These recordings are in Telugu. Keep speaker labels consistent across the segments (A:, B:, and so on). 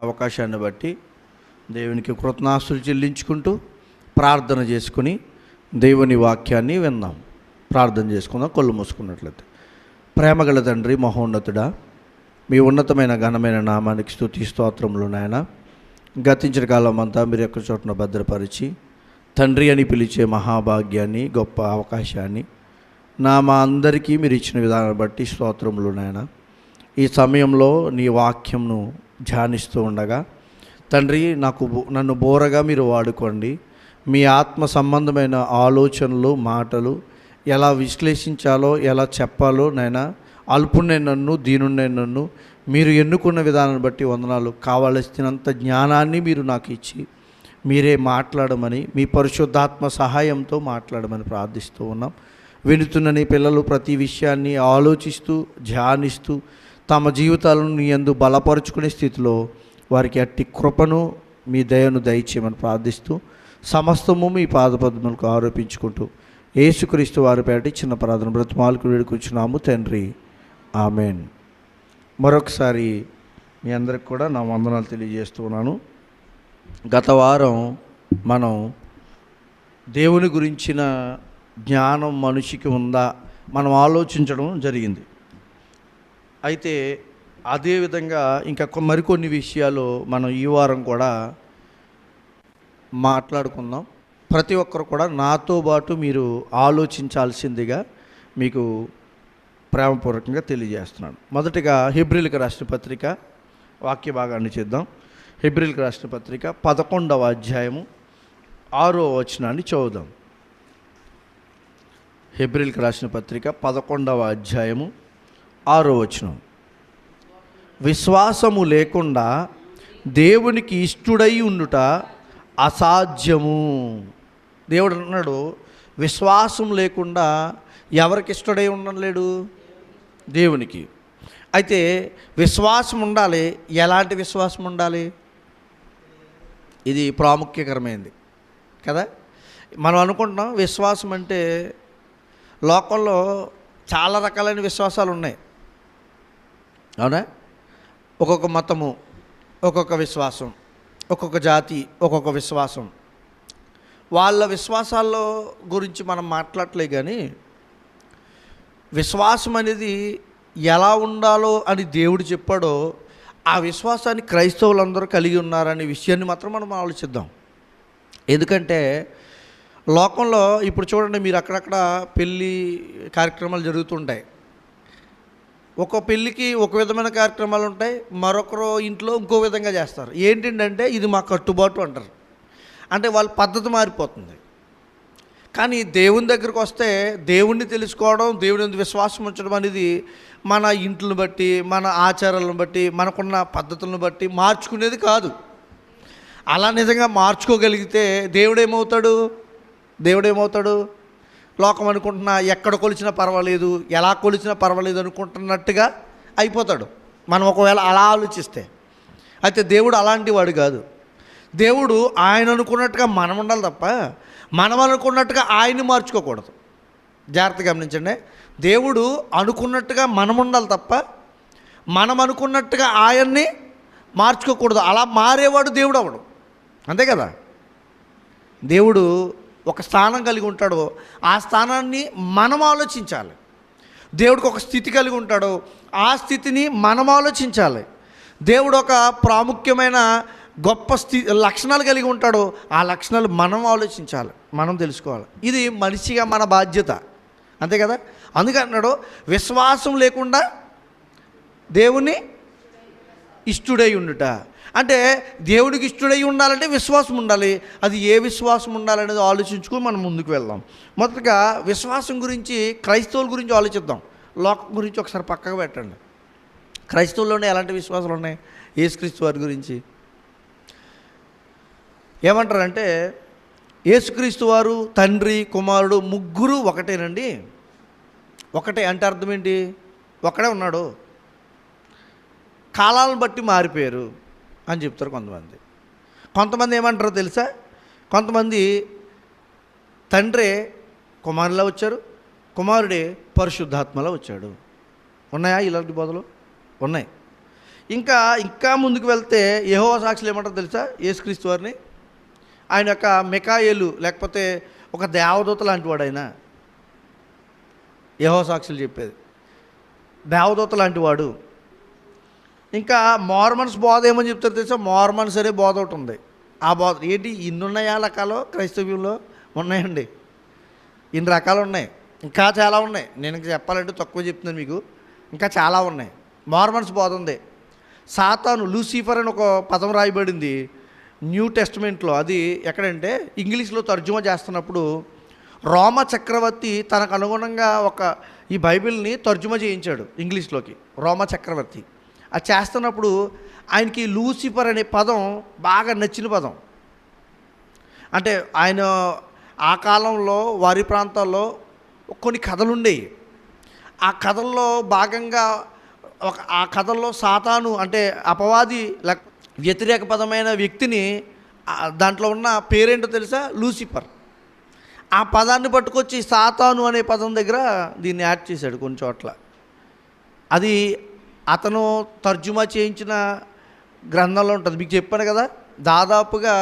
A: అవకాశాన్ని బట్టి దేవునికి కృతజ్ఞాస్తులు చెల్లించుకుంటూ ప్రార్థన చేసుకుని దేవుని వాక్యాన్ని విందాం. ప్రార్థన చేసుకుందాం. కళ్ళు మూసుకున్నట్లయితే. ప్రేమగల తండ్రి, మహోన్నతుడా, మీ ఉన్నతమైన ఘనమైన నామానికి స్తుతి స్తోత్రములు నాయన. గతించిన కాలం అంతా మీరు ఎక్కడ చోటున భద్రపరిచి తండ్రి అని పిలిచే మహాభాగ్యాన్ని, గొప్ప అవకాశాన్ని మా అందరికీ మీరు ఇచ్చిన విధానాన్ని బట్టి స్తోత్రములు నాయన. ఈ సమయంలో నీ వాక్యంను ధ్యానిస్తూ ఉండగా తండ్రి, నన్ను బోరగా మీరు వాడుకోండి. మీ ఆత్మ సంబంధమైన ఆలోచనలు, మాటలు ఎలా విశ్లేషించాలో, ఎలా చెప్పాలో నాయన, అల్పునే నన్ను, దీనున్నే నన్ను మీరు ఎన్నుకున్న విధానాన్ని బట్టి వందనాలు. కావలసినంత జ్ఞానాన్ని మీరు నాకు ఇచ్చి మీరే మాట్లాడమని, మీ పరిశుద్ధాత్మ సహాయంతో మాట్లాడమని ప్రార్థిస్తూ ఉన్నాం. వినుతున్న నీ పిల్లలు ప్రతి విషయాన్ని ఆలోచిస్తూ, ధ్యానిస్తూ తమ జీవితాలను నీ యందు బలపరుచుకునే స్థితిలో వారికి అట్టి కృపను, మీ దయను దయచేయమని ప్రార్థిస్తూ సమస్తము మీ పాదపద్మలకు ఆరోపించుకుంటూ యేసుక్రీస్తు వారి పేట చిన్న ప్రార్థన బ్రతిమాలకు వేడుకొచ్చున్నాము తండ్రి, ఆమెన్. మరొకసారి మీ అందరికి కూడా నా వందనాలు తెలియజేస్తున్నాను. గత వారం మనం దేవుని గురించిన జ్ఞానం మనిషికి ఉందా మనం ఆలోచించడం జరిగింది. అయితే అదేవిధంగా ఇంకా మరికొన్ని విషయాలు మనం ఈ వారం కూడా మాట్లాడుకుందాం. ప్రతి ఒక్కరు కూడా నాతో పాటు మీరు ఆలోచించాల్సిందిగా మీకు ప్రేమపూర్వకంగా తెలియజేస్తున్నాను. మొదటిగా హెబ్రీయులకు రాసిన పత్రిక వాక్య భాగాన్ని చేద్దాం. హెబ్రీయులకు రాసిన పత్రిక 11వ అధ్యాయము 6వ వచనాన్ని చదువుదాం. హెబ్రీయులకు రాసిన పత్రిక 11వ అధ్యాయము 6వ వచనం. విశ్వాసము లేకుండా దేవునికి ఇష్టుడై ఉండుట అసాధ్యము. దేవుడు అన్నాడు, విశ్వాసం లేకుండా ఎవరికి ఇష్టడై ఉండలేడు? దేవునికి. అయితే విశ్వాసం ఉండాలి. ఎలాంటి విశ్వాసం ఉండాలి? ఇది ప్రాముఖ్యకరమైనది కదా. మనం అనుకుంటున్నాం విశ్వాసం అంటే లోకంలో చాలా రకాలైన విశ్వాసాలు ఉన్నాయి, అవునా? ఒక్కొక్క మతము ఒక్కొక్క విశ్వాసం, ఒక్కొక్క జాతి ఒక్కొక్క విశ్వాసం. వాళ్ళ విశ్వాసాల్లో గురించి మనం మాట్లాడలే, కానీ విశ్వాసం అనేది ఎలా ఉండాలో అని దేవుడు చెప్పాడో ఆ విశ్వాసాన్ని క్రైస్తవులందరూ కలిగి ఉన్నారనే విషయాన్ని మాత్రం మనం ఆలోచిద్దాం. ఎందుకంటే లోకంలో ఇప్పుడు చూడండి, మీరు అక్కడక్కడ పెళ్ళి కార్యక్రమాలు జరుగుతుంటాయి. ఒక పెళ్ళికి ఒక విధమైన కార్యక్రమాలు ఉంటాయి, మరొకరు ఇంట్లో ఇంకో విధంగా చేస్తారు. ఏంటంటే ఇది మా కట్టుబాటు అంటారు. అంటే వాళ్ళ పద్ధతి మారిపోతుంది. కానీ దేవుని దగ్గరికి వస్తే దేవుణ్ణి తెలుసుకోవడం, దేవుని మీద విశ్వాసం ఉంచడం అనేది మన ఇంట్లను బట్టి, మన ఆచారాలను బట్టి, మనకున్న పద్ధతులను బట్టి మార్చుకునేది కాదు. అలా నిజంగా మార్చుకోగలిగితే దేవుడేమవుతాడు? లోకం అనుకుంటున్నా ఎక్కడ కొలిచినా పర్వాలేదు, ఎలా కొలిచినా పర్వాలేదు అనుకుంటున్నట్టుగా అయిపోతాడు మనం ఒకవేళ అలా ఆలోచిస్తే. అయితే దేవుడు అలాంటి వాడు కాదు. దేవుడు ఆయన అనుకున్నట్టుగా మనం ఉండాలి తప్ప మనం అనుకున్నట్టుగా ఆయన్ని మార్చుకోకూడదు. జాగ్రత్తగా గమనించండి. దేవుడు అనుకున్నట్టుగా మనం ఉండాలి తప్ప మనం అనుకున్నట్టుగా ఆయన్ని మార్చుకోకూడదు. అలా మారేవాడు దేవుడు అవడు, అంతే కదా. దేవుడు ఒక స్థానం కలిగి ఉంటాడో ఆ స్థానాన్ని మనం ఆలోచించాలి. దేవుడికి ఒక స్థితి కలిగి ఉంటాడో ఆ స్థితిని మనం ఆలోచించాలి. దేవుడు ఒక ప్రాముఖ్యమైన గొప్ప లక్షణాలు కలిగి ఉంటాడో ఆ లక్షణాలు మనం ఆలోచించాలి, మనం తెలుసుకోవాలి. ఇది మనిషిగా మన బాధ్యత, అంతే కదా. అందుకే అన్నాడు, విశ్వాసం లేకుండా దేవుని ఇష్టుడై ఉండుట. అంటే దేవుడికి ఇష్టుడై ఉండాలంటే విశ్వాసం ఉండాలి. అది ఏ విశ్వాసం ఉండాలనేది ఆలోచించుకొని మనం ముందుకు వెళ్దాం. మొదటగా విశ్వాసం గురించి, క్రైస్తవుల గురించి ఆలోచిద్దాం. లోకం గురించి ఒకసారి పక్కకు పెట్టండి. క్రైస్తవుల్లోనే ఎలాంటి విశ్వాసాలు ఉన్నాయి? యేసుక్రీస్తు వారి గురించి ఏమంటారంటే, యేసుక్రీస్తు వారు తండ్రి, కుమారుడు ముగ్గురు ఒకటేనండి. ఒకటే అంటే అర్థం ఏంటి? ఒకడే ఉన్నాడు, కాలాలను బట్టి మారిపోయారు అని చెప్తారు కొంతమంది. కొంతమంది ఏమంటారో తెలుసా? కొంతమంది తండ్రే కుమారులా వచ్చారు, కుమారుడే పరిశుద్ధాత్మలా వచ్చాడు. ఉన్నాయా ఇలాంటి బోధలు? ఉన్నాయి. ఇంకా ముందుకు వెళ్తే యెహోవా సాక్షులు ఏమంటారు తెలుసా? యేసుక్రీస్తు వారిని ఆయన యొక్క మిఖాయేలు లేకపోతే ఒక దేవదూత లాంటి వాడు ఆయన. యెహోవా సాక్షులు చెప్పేది దేవదూత లాంటి వాడు. ఇంకా మార్మన్స్ బోధ ఏమని చెప్తారు తెలుసా? మార్మన్స్ అనే బోధ ఒకటి ఉంది. ఆ బోధ ఏంటి? ఇన్ని ఉన్నాయా రకాలు? క్రైస్తవ్యంలో ఉన్నాయండి, ఇన్ని రకాలు ఉన్నాయి, ఇంకా చాలా ఉన్నాయి. నేను చెప్పాలంటే తక్కువ చెప్తున్నాను మీకు, ఇంకా చాలా ఉన్నాయి. మార్మన్స్ బోధ ఉంది. సాతాను, లూసిఫర్ అని ఒక పదం రాయబడింది న్యూ టెస్టమెంట్లో. అది ఎక్కడంటే ఇంగ్లీష్లో తర్జుమా చేస్తున్నప్పుడు రోమ చక్రవర్తి తనకు అనుగుణంగా ఈ బైబిల్ని తర్జుమా చేయించాడు ఇంగ్లీష్లోకి. రోమ చక్రవర్తి అది చేస్తున్నప్పుడు ఆయనకి లూసిఫర్ అనే పదం బాగా నచ్చిన పదం. అంటే ఆయన ఆ కాలంలో వారి ప్రాంతాల్లో కొన్ని కథలు ఉండేవి. ఆ కథల్లో భాగంగా ఆ కథల్లో సాతాను అంటే అపవాది వ్యతిరేక పదమైన వ్యక్తిని దాంట్లో ఉన్న పేరేంటో తెలుసా? లూసిఫర్. ఆ పదాన్ని పట్టుకొచ్చి సాతాను అనే పదం దగ్గర దీన్ని యాడ్ చేశాడు కొన్ని చోట్ల. అది అతను తర్జుమా చేయించిన గ్రంథంలో ఉంటుంది. మీకు చెప్పాను కదా, దాదాపుగా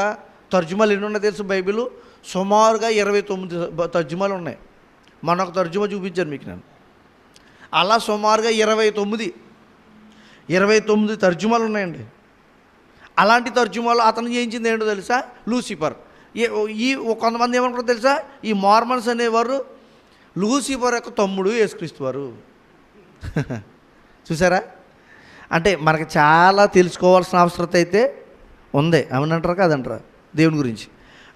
A: తర్జుమాలు ఎన్ని ఉన్నాయో తెలుసు బైబిల్? సుమారుగా 29 తర్జుమాలు ఉన్నాయి. మొన్న ఒక తర్జుమా చూపించాను మీకు నేను. అలా సుమారుగా 29 తర్జుమాలు ఉన్నాయండి. అలాంటి తర్జుమాలు అతను చేయించింది ఏంటో తెలుసా? లూసిఫర్. కొంతమంది ఏమనుకుంటారో తెలుసా? ఈ మార్మన్స్ అనేవారు లూసిఫర్ యొక్క తమ్ముడు యేసుక్రీస్తు వారు. చూసారా? అంటే మనకు చాలా తెలుసుకోవాల్సిన అవసరం అయితే ఉంది. అవునంటారా కాదంటారా? దేవుని గురించి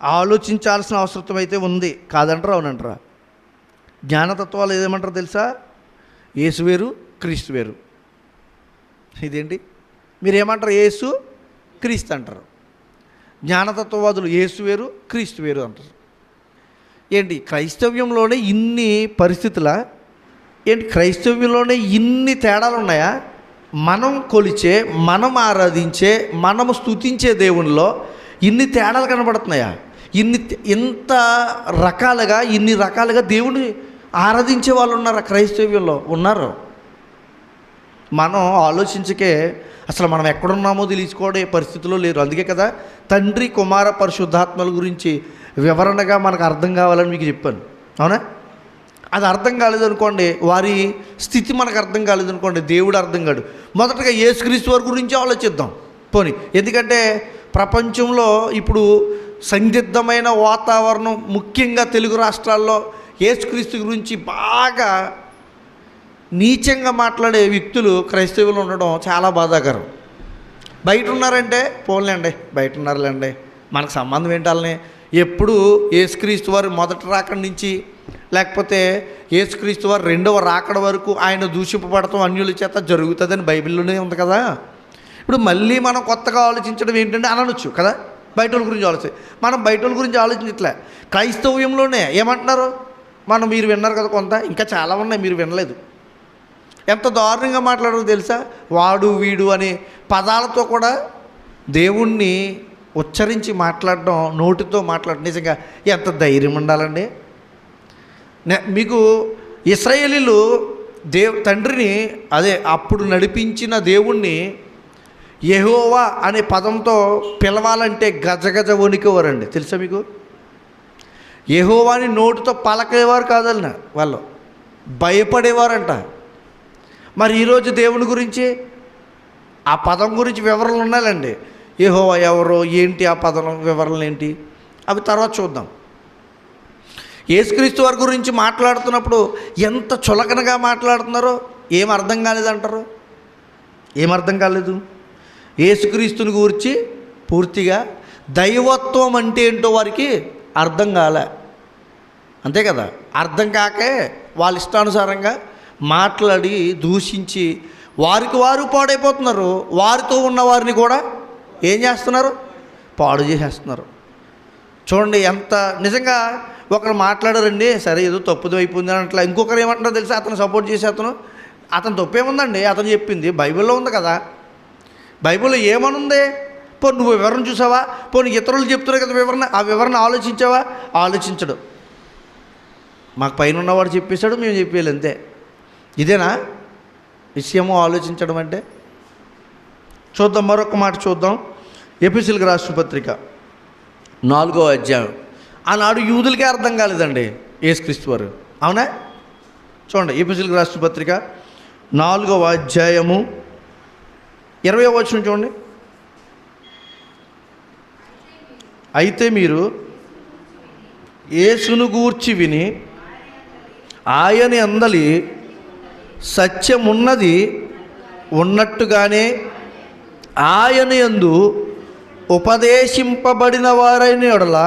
A: ఆలోచించాల్సిన అవసరం అయితే ఉంది. కాదంటారా అవునంటారా? జ్ఞానతత్వాలు ఏదేమంటారో తెలుసా? యేసు వేరు, క్రీస్తు వేరు. ఇదేంటి? మీరేమంటారు? యేసు క్రీస్తు అంటారు. జ్ఞానతత్వవాదులు యేసు వేరు, క్రీస్తు వేరు అంటారు. ఏంటి క్రైస్తవ్యంలోనే ఇన్ని పరిస్థితులా? ఏంటి క్రైస్తవ్యంలోనే ఇన్ని తేడాలు ఉన్నాయా? మనం కొలిచే, మనం ఆరాధించే, మనము స్తుతించే దేవునిలో ఇన్ని తేడాలు కనబడుతున్నాయా? ఇన్ని రకాలుగా దేవుని ఆరాధించే వాళ్ళు ఉన్నారా? క్రైస్తవ్యంలో ఉన్నారు. మనం ఆలోచించకే అసలు మనం ఎక్కడున్నామో తెలుసుకోవడే పరిస్థితిలో లేరు. అందుకే కదా తండ్రి, కుమార, పరిశుద్ధాత్మల గురించి వివరణగా మనకు అర్థం కావాలని మీకు చెప్పాను. అవునా? అది అర్థం కాలేదనుకోండి, వారి స్థితి మనకు అర్థం కాలేదనుకోండి, దేవుడు అర్థం కాడు. మొదటగా యేసుక్రీస్తు వారి గురించి ఆలోచిద్దాం పోనీ. ఎందుకంటే ప్రపంచంలో ఇప్పుడు సందిగ్ధమైన వాతావరణం, ముఖ్యంగా తెలుగు రాష్ట్రాల్లో యేసుక్రీస్తు గురించి బాగా నీచంగా మాట్లాడే వ్యక్తులు క్రైస్తవులు ఉండడం చాలా బాధాకరం. బయట ఉన్నారంటే పోన్లేండి, బయట ఉన్నారులేండి, మనకు సంబంధం ఏంటాలని. ఎప్పుడు యేసుక్రీస్తు వారు మొదటి రాకడ నుంచి లేకపోతే యేసుక్రీస్తు వారు రెండవ రాకడ వరకు ఆయన దూషింపబడటం అన్యుల చేత జరుగుతుందని బైబిల్లోనే ఉంది కదా. ఇప్పుడు మళ్ళీ మనం కొత్తగా ఆలోచించడం ఏంటంటే అనొచ్చు కదా, బయట వాళ్ళ గురించి ఆలోచించి. మనం బయట వాళ్ళ గురించి ఆలోచించట్లే. క్రైస్తవ్యంలోనే ఏమంటున్నారు? మీరు విన్నారు కదా కొంత, ఇంకా చాలా ఉన్నాయి మీరు వినలేదు. ఎంత దారుణంగా మాట్లాడారో తెలుసా? వాడు, వీడు అనే పదాలతో కూడా దేవుణ్ణి ఉచ్చరించి మాట్లాడడం, నోటితో మాట్లాడడం నిజంగా ఎంత ధైర్యం ఉండాలండి. మీకు ఇశ్రాయేలీలు తండ్రిని అప్పుడు నడిపించిన దేవుణ్ణి యెహోవా అనే పదంతో పిలవాలంటే గజగజ వణికేవారండి. తెలుసా మీకు? యెహోవాని నోటితో పలకేవారు కాదన్న వాళ్ళు, భయపడేవారంట. మరి ఈరోజు దేవుని గురించి ఆ పదం గురించి వివరణలు ఉన్నాయండి. యెహోవా ఎవరో ఏంటి, ఆ పదం వివరణలు ఏంటి, అవి తర్వాత చూద్దాం. యేసుక్రీస్తు వారి గురించి మాట్లాడుతున్నప్పుడు ఎంత చులకనగా మాట్లాడుతున్నారో ఏం అర్థం కాలేదంటారు? ఏమర్థం కాలేదు? యేసుక్రీస్తుని గురించి పూర్తిగా దైవత్వం అంటే ఏంటో వారికి అర్థం కాలే. అంతే కదా? అర్థం కాకే వాళ్ళ ఇష్టానుసారంగా మాట్లాడి దూషించి వారికి వారు పాడైపోతున్నారు. వారితో ఉన్న వారిని కూడా ఏం చేస్తున్నారు? పాడు చేసేస్తున్నారు. చూడండి ఎంత నిజంగా. ఒకరు మాట్లాడారండి, సరే ఏదో తప్పుదో అయిపోయింది అని అట్లా. ఇంకొకరు ఏమంటున్నారో తెలుసా? అతను సపోర్ట్ చేసి అతను తప్పేముందండి, అతను చెప్పింది బైబిల్లో ఉంది కదా. బైబిల్లో ఏమనుంది? పోనీ నువ్వు వివరణ చూసావా? పోనీ ఇతరులు చెప్తున్నారు కదా వివరణ, ఆ వివరణ ఆలోచించావా? ఆలోచించడు. మాకు పైన ఉన్నవాడు చెప్పేశాడు, మేము చెప్పేయాలి అంతే. ఇదేనా విషయము ఆలోచించడం అంటే? చూద్దాం, మరొక మాట చూద్దాం. ఎఫెసీయులకు రాసిన పత్రిక 4వ అధ్యాయం. ఆనాడు యూదులకే అర్థం కాలేదండి యేసుక్రీస్తు వారు, అవునా? చూడండి, ఎఫెసీయులకు రాసిన పత్రిక 4వ అధ్యాయము 20వ వచనం చూడండి. అయితే మీరు యేసును గూర్చి విని ఆయన అందలి సత్యమున్నది ఉన్నట్టుగానే ఆయన యందు ఉపదేశింపబడిన వారైన యెడల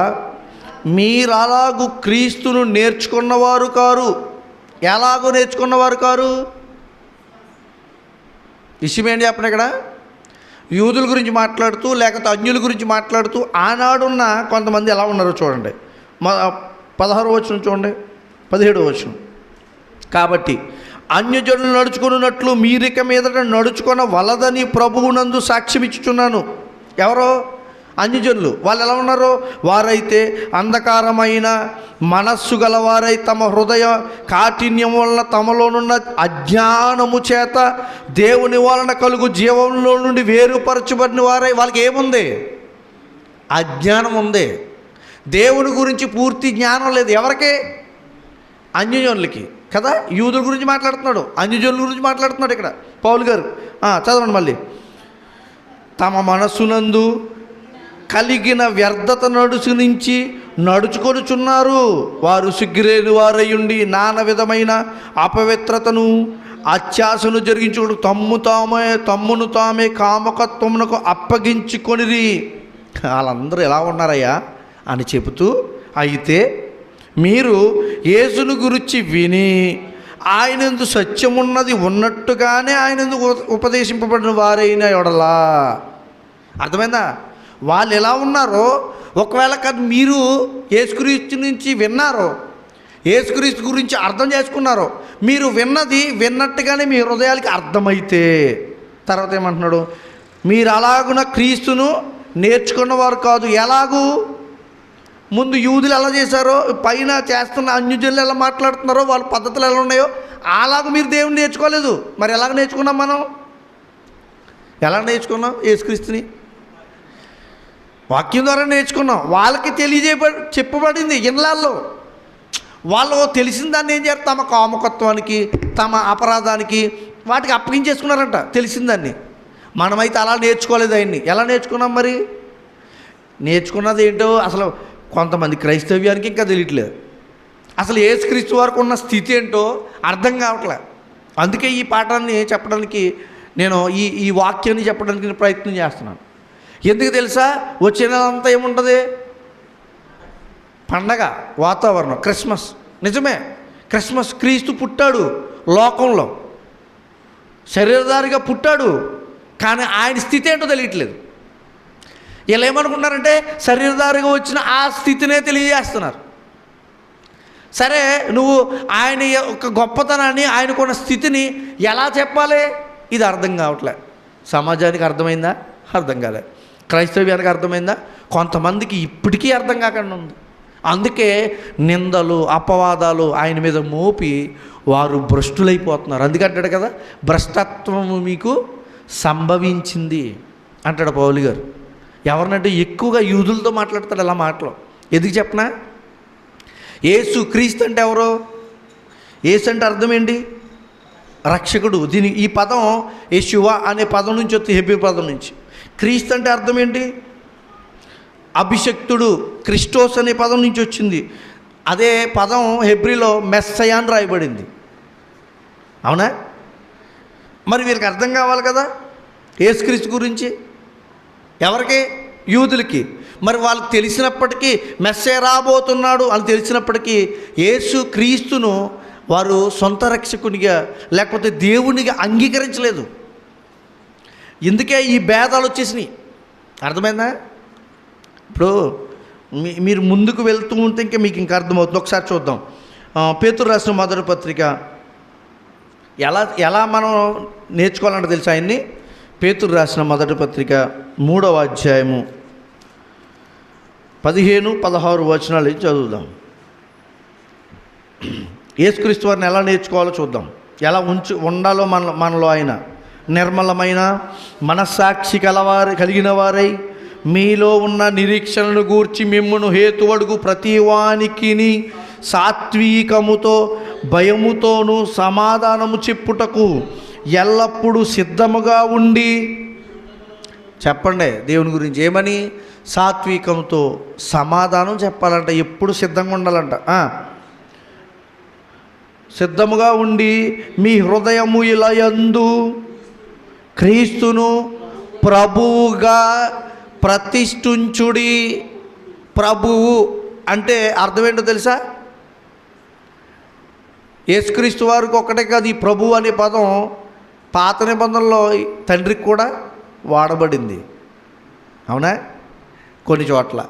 A: మీరలాగు క్రీస్తును నేర్చుకున్నవారు కారు. ఎలాగో నేర్చుకున్నవారు కారు? విషయం ఏంటి చెప్పండి. ఇక్కడ యూదుల గురించి మాట్లాడుతూ లేకపోతే అన్యుల గురించి మాట్లాడుతూ ఆనాడున్న కొంతమంది ఎలా ఉన్నారో చూడండి. 16వ వచనం చూడండి, 17వ వచనం. కాబట్టి అన్యజనులు నడుచుకున్నట్లు మీరిక మీదట నడుచుకొన వలదని ప్రభువునందు సాక్ష్యం ఇచ్చుచున్నాను. ఎవరో? అన్యజనులు. వాళ్ళు ఎలా ఉన్నారో? వారైతే అంధకారమైన మనస్సు గలవారై తమ హృదయ కాఠిన్యం వలన తమలోనున్న అజ్ఞానము చేత దేవుని వలన కలుగు జీవంలో నుండి వేరుపరచబడిన వారై, వాళ్ళకి ఏముంది? అజ్ఞానం ఉంది. దేవుని గురించి పూర్తి జ్ఞానం లేదు. ఎవరికి? అన్యజనులకి కదా. యూదుల గురించి మాట్లాడుతున్నాడు, అన్యజనుల గురించి మాట్లాడుతున్నాడు ఇక్కడ పౌలు గారు. చదవండి మళ్ళీ. తమ మనస్సునందు కలిగిన వ్యర్థత నడుచు నుంచి నడుచుకొనుచున్నారు. వారు సిగ్గులేని వారయ్యుండి నానా విధమైన అపవిత్రతను అత్యాశను జరిగించుకుంటూ తమ్మును తామే కామకత్వమునకు అప్పగించుకొనిరి. వాళ్ళందరూ ఎలా ఉన్నారయ్యా అని చెబుతూ, అయితే మీరు యేసును గురించి విని ఆయనందు సత్యమున్నది ఉన్నట్టుగానే ఆయనందు ఉపదేశింపబడిన వారైన యెడల. అర్థమైందా? వాళ్ళు ఎలా ఉన్నారో, ఒకవేళ కాదు మీరు యేసుక్రీస్తు నుంచి విన్నారో, యేసుక్రీస్తు గురించి అర్థం చేసుకున్నారో, మీరు విన్నది విన్నట్టుగానే మీ హృదయాలకి అర్థమైతే, తర్వాత ఏమంటున్నాడు? మీరు అలాగున క్రీస్తును నేర్చుకున్నవారు కాదు. ఎలాగూ? ముందు యూదులు ఎలా చేశారో, పైన చేస్తున్న అన్యజనులు ఎలా మాట్లాడుతున్నారో, వాళ్ళ పద్ధతులు ఎలా ఉన్నాయో అలాగూ మీరు దేవుని నేర్చుకోలేదు. మరి ఎలాగ నేర్చుకున్నాం మనం? ఎలా నేర్చుకున్నాం? యేసుక్రీస్తుని వాక్యం ద్వారా నేర్చుకున్నాం. వాళ్ళకి చెప్పబడింది ఇళ్ళల్లో. వాళ్ళు తెలిసిన దాన్ని ఏం చేస్తారు? తమ కామకత్వానికి, తమ అపరాధానికి, వాటికి అప్పగించేసుకున్నారంట తెలిసిన దాన్ని. మనమైతే అలా నేర్చుకోలేదు ఆయన్ని. ఎలా నేర్చుకున్నాం మరి? నేర్చుకున్నది ఏంటో అసలు కొంతమంది క్రైస్తవ్యానికి ఇంకా తెలియట్లేదు. అసలు యేసుక్రీస్తు వరకు ఉన్న స్థితి ఏంటో అర్థం కావట్లే. అందుకే ఈ పాఠాన్ని చెప్పడానికి నేను ఈ వాక్యాన్ని చెప్పడానికి ప్రయత్నం చేస్తున్నాను. ఎందుకు తెలుసా? వచ్చే నెలంతా ఏముంటుంది? పండగ వాతావరణం, క్రిస్మస్. నిజమే, క్రిస్మస్. క్రీస్తు పుట్టాడు లోకంలో, శరీరధారిగా పుట్టాడు. కానీ ఆయన స్థితి ఏంటో తెలియట్లేదు. వీళ్ళు ఏమనుకుంటున్నారంటే శరీరధారిగా వచ్చిన ఆ స్థితినే తెలియజేస్తున్నారు. సరే, నువ్వు ఆయన యొక్క గొప్పతనాన్ని, ఆయనకున్న స్థితిని ఎలా చెప్పాలి? ఇది అర్థం కావట్లే. సమాజానికి అర్థమైందా? అర్థం కాలే. క్రైస్తవ్యానికి అర్థమైందా? కొంతమందికి ఇప్పటికీ అర్థం కాకుండా ఉంది. అందుకే నిందలు, అపవాదాలు ఆయన మీద మోపి వారు భ్రష్టులైపోతున్నారు. అందుకంటాడు కదా, భ్రష్టత్వము మీకు సంభవించింది అంటాడు పౌలు గారు. ఎవరినంటే ఎక్కువగా యూదులతో మాట్లాడతాడు అలా మాటలు. ఎందుకు చెప్పనా? యేసు క్రీస్తు అంటే ఎవరో? యేసు అంటే అర్థం ఏంటి? రక్షకుడు. ఈ పదం యేషువా అనే పదం నుంచి వస్తుంది, హెబ్రీ పదం నుంచి. క్రీస్తు అంటే అర్థం ఏంటి? అభిషక్తుడు. క్రిస్టోస్ అనే పదం నుంచి వచ్చింది. అదే పదం హెబ్రీలో మెస్సయా అని రాయబడింది. అవునా? మరి వీరికి అర్థం కావాలి కదా యేసుక్రీస్తు గురించి. ఎవరికి? యూదులకి. మరి వాళ్ళకి తెలిసినప్పటికీ మెస్సయా రాబోతున్నాడు అని తెలిసినప్పటికీ యేసు క్రీస్తును వారు సొంత రక్షకునిగా లేకపోతే దేవునిగా అంగీకరించలేదు. ఇందుకే ఈ భేదాలు వచ్చేసినాయి. అర్థమైందా? ఇప్పుడు మీరు ముందుకు వెళ్తూ ఉంటే ఇంకా మీకు ఇంకా అర్థమవుతుంది. ఒకసారి చూద్దాం. పేతురు రాసిన మొదటి పత్రిక ఎలా మనం నేర్చుకోవాలంటే తెలుసు ఆయన్ని. పేతురు రాసిన మొదటి పత్రిక 3వ అధ్యాయము 15-16 వచనాలు చదువుదాం. యేసుక్రీస్తు వారిని ఎలా నేర్చుకోవాలో చూద్దాం. ఎలా ఉండాలో మనలో ఆయన. నిర్మలమైన మనస్సాక్షి కలిగిన వారై మీలో ఉన్న నిరీక్షణను గూర్చి మిమ్మును హేతువడుగు ప్రతివానికిని సాత్వికముతో భయముతోనూ సమాధానము చెప్పుటకు ఎల్లప్పుడూ సిద్ధముగా ఉండి. చెప్పండి దేవుని గురించి ఏమని? సాత్వికంతో సమాధానం చెప్పాలంట, ఎప్పుడు సిద్ధంగా ఉండాలంట. సిద్ధముగా ఉండి మీ హృదయము ఇలయందు క్రీస్తును ప్రభువుగా ప్రతిష్ఠించుడి. ప్రభువు అంటే అర్థం ఏంటో తెలుసా? యేసుక్రీస్తు వారికి ఒక్కటే కాదు, ఈ ప్రభువు అనే పదం పాత నిబంధనలో తండ్రికి కూడా వాడబడింది, అవునా? కొన్ని చోట్ల.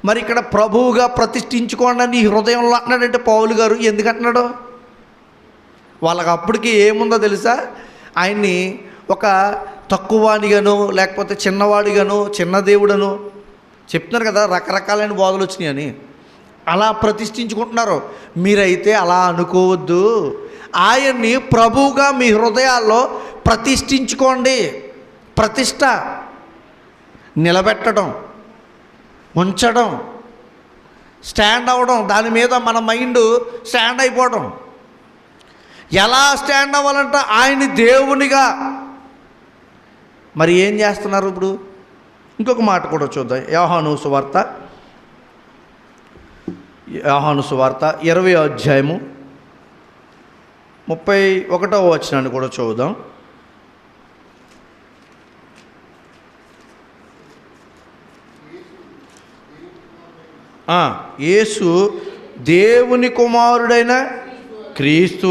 A: మరి ఇక్కడ ప్రభువుగా ప్రతిష్ఠించుకోండి నీ హృదయంలో అంటున్నాడంటే పౌలు గారు ఎందుకంటున్నాడు? వాళ్ళకి అప్పటికి ఏముందో తెలుసా? ఆయన్ని ఒక తక్కువవాడిగాను లేకపోతే చిన్నవాడిగాను చిన్న దేవుడను చెప్తున్నారు కదా, రకరకాలైన బోధలు వచ్చినాయని అలా ప్రతిష్ఠించుకుంటున్నారు. మీరైతే అలా అనుకోవద్దు, ఆయన్ని ప్రభువుగా మీ హృదయాల్లో ప్రతిష్ఠించుకోండి. ప్రతిష్ట నిలబెట్టడం, ఉంచడం, స్టాండ్ అవ్వడం, దాని మీద మన మైండ్ స్టాండ్ అయిపోవడం. ఎలా స్టాండ్ అవ్వాలంట? ఆయన్ని దేవునిగా. మరి ఏం చేస్తున్నారు ఇప్పుడు? ఇంకొక మాట కూడా చూద్దాం. యోహాను సువార్త 20వ అధ్యాయము 31వ వచనాన్ని కూడా చూద్దాం. యేసు దేవుని కుమారుడైన క్రీస్తు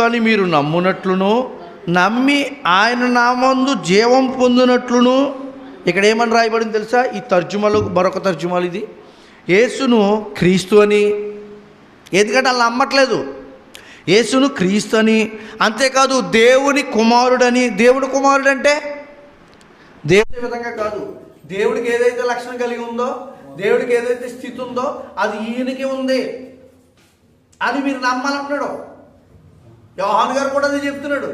A: అని మీరు నమ్మునట్లును నమ్మి ఆయన నామందు జీవం పొందినట్లును. ఇక్కడ ఏమని రాయబడింది తెలుసా? ఈ తర్జుమలో మరొక తర్జుమాలు ఇది యేసును క్రీస్తు అని. ఎందుకంటే వాళ్ళు నమ్మట్లేదు. యేసును క్రీస్తు అని, అంతేకాదు దేవుని కుమారుడని. దేవుని కుమారుడు అంటే దేవుడి విధంగా కాదు, దేవుడికి ఏదైతే లక్షణం కలిగి ఉందో, దేవుడికి ఏదైతే స్థితి ఉందో అది ఈయనకి ఉంది అని మీరు నమ్మాలంటున్నాడు. యోహాను గారు కూడా అది చెప్తున్నాడు.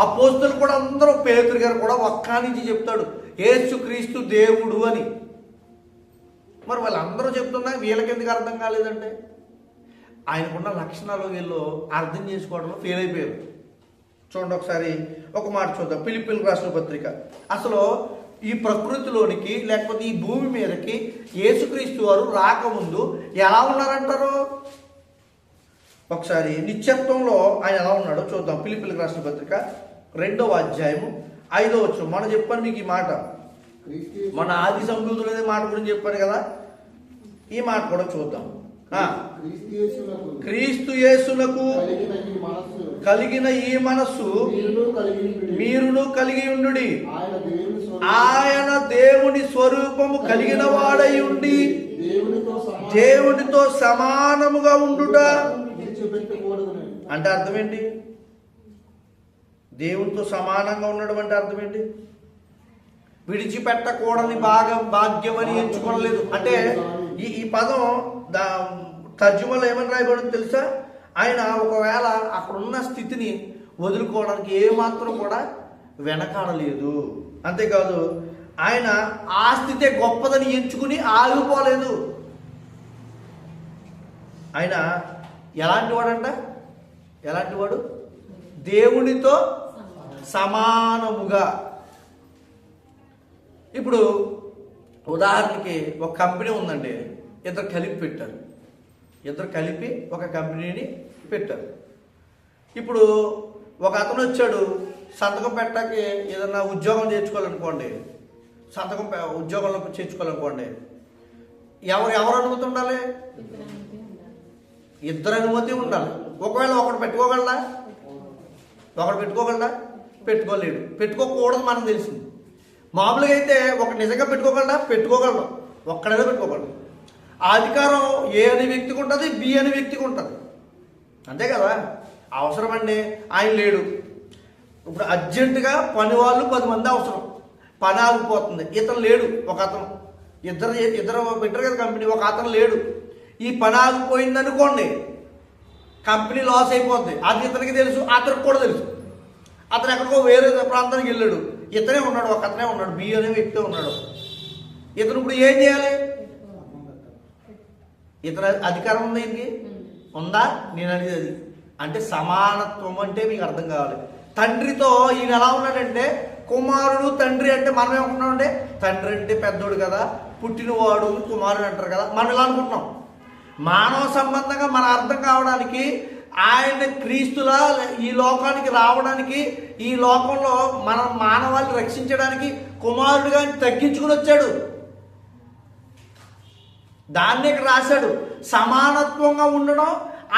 A: అపోస్తలులు కూడా అందరూ, పేతురు గారు కూడా ఒక్క నుంచి చెప్తాడు యేసు క్రీస్తు దేవుడు అని. మరి వాళ్ళందరూ చెప్తున్నా వీళ్ళకి ఎందుకు అర్థం కాలేదంటే ఆయనకున్న లక్షణాలు వీళ్ళు అర్థం చేసుకోవడంలో ఫెయిల్ అయిపోయారు. చూడండి ఒకసారి ఒక మాట చూద్దాం. ఫిలిప్పీయులకు రాసిన పత్రిక. అసలు ఈ ప్రకృతిలోనికి లేకపోతే ఈ భూమి మీదకి యేసుక్రీస్తు వారు రాకముందు ఎలా ఉన్నారంటారు? ఒకసారి నిత్యత్వంలో ఆయన ఎలా ఉన్నాడో చూద్దాం. ఫిలిప్పీయులకు రాసిన పత్రిక 2వ అధ్యాయము 5వ వచనం. మనం చెప్పాను మీకు ఈ మాట, మన ఆది సంబూతులు అనే మాట గురించి చెప్పాను కదా, ఈ మాట కూడా చూద్దాం. క్రీస్తు యేసునకు కలిగిన ఈ మనస్సు మీరును కలిగి ఉండుడి. ఆయన దేవుని స్వరూపము కలిగిన వాడై ఉండి దేవునితో సమానముగా ఉండుట అంటే అర్థం ఏంటి? దేవునితో సమానంగా ఉండడం అంటే అర్థం ఏంటి? విడిచిపెట్టకూడని భాగ్యం అని ఎంచుకోలేదు. అంటే ఈ పదం తర్జుమలో ఏమని రాయబడింది తెలుసా? ఆయన ఒకవేళ అక్కడున్న స్థితిని వదులుకోవడానికి ఏమాత్రం కూడా వెనకాడలేదు. అంతేకాదు ఆయన ఆ స్థితే గొప్పదని ఎంచుకుని ఆగిపోలేదు. ఆయన ఎలాంటి వాడంట? ఎలాంటి వాడు? దేవునితో సమానముగా. ఇప్పుడు ఉదాహరణకి ఒక కంపెనీ ఉందండి, ఇద్దరు కలిపి పెట్టారు. ఇద్దరు కలిపి ఒక కంపెనీని పెట్టారు. ఇప్పుడు ఒక అతను వచ్చాడు సంతకం పెట్టాకి, ఏదన్నా ఉద్యోగం చేర్చుకోవాలనుకోండి, ఉద్యోగంలో చేర్చుకోవాలనుకోండి, ఎవరు అనుమతి ఉండాలి? ఇద్దరు అనుమతి ఉండాలి. ఒకవేళ ఒకడు పెట్టుకోగలడా? పెట్టుకోలేడు. పెట్టుకోకూడదు మనకు తెలిసింది. మామూలుగా అయితే ఒక నిజంగా పెట్టుకోగలడు, ఒక్కడైనా పెట్టుకోగలడు. ఆ అధికారం ఏ అనే వ్యక్తికి ఉంటుంది, బి అనే వ్యక్తికి ఉంటుంది, అంతే కదా. అవసరం అండి, ఆయన లేడు. ఇప్పుడు అర్జెంటుగా పని వాళ్ళు 10 మంది అవసరం, పని ఆగిపోతుంది, ఇతను లేడు. ఒక అతను, ఇద్దరు పెట్టారు కదా కంపెనీ, ఒక అతను లేడు. ఈ పని ఆగిపోయింది అనుకోండి, కంపెనీ లాస్ అయిపోద్ది. అది ఇతనికి తెలుసు, అతనికి కూడా తెలుసు. అతను ఎక్కడికో వేరే ప్రాంతానికి వెళ్ళాడు. ఇతనే ఉన్నాడు, ఒక అతనే ఉన్నాడు, బి అనే వ్యక్తి ఉన్నాడు. ఇతను ఇప్పుడు ఏం చేయాలి? ఇతర అధికారం ఉందా? ఇంటికి ఉందా? నేను అనేది అది. అంటే సమానత్వం అంటే మీకు అర్థం కావాలి. తండ్రితో ఈయన ఎలా ఉన్నాడంటే, కుమారుడు తండ్రి అంటే మనం ఏమనుకుంటున్నామంటే, తండ్రి అంటే పెద్దోడు కదా, పుట్టినవాడు కుమారుడు అంటారు కదా, మనం ఇలా అనుకుంటున్నాం. మానవ సంబంధంగా మన అర్థం కావడానికి, ఆయన క్రీస్తులా ఈ లోకానికి రావడానికి, ఈ లోకంలో మన మానవాళిని రక్షించడానికి కుమారుడిగా తగ్గించుకుని వచ్చాడు. దాన్ని ఇక్కడ రాశాడు. సమానత్వంగా ఉండడం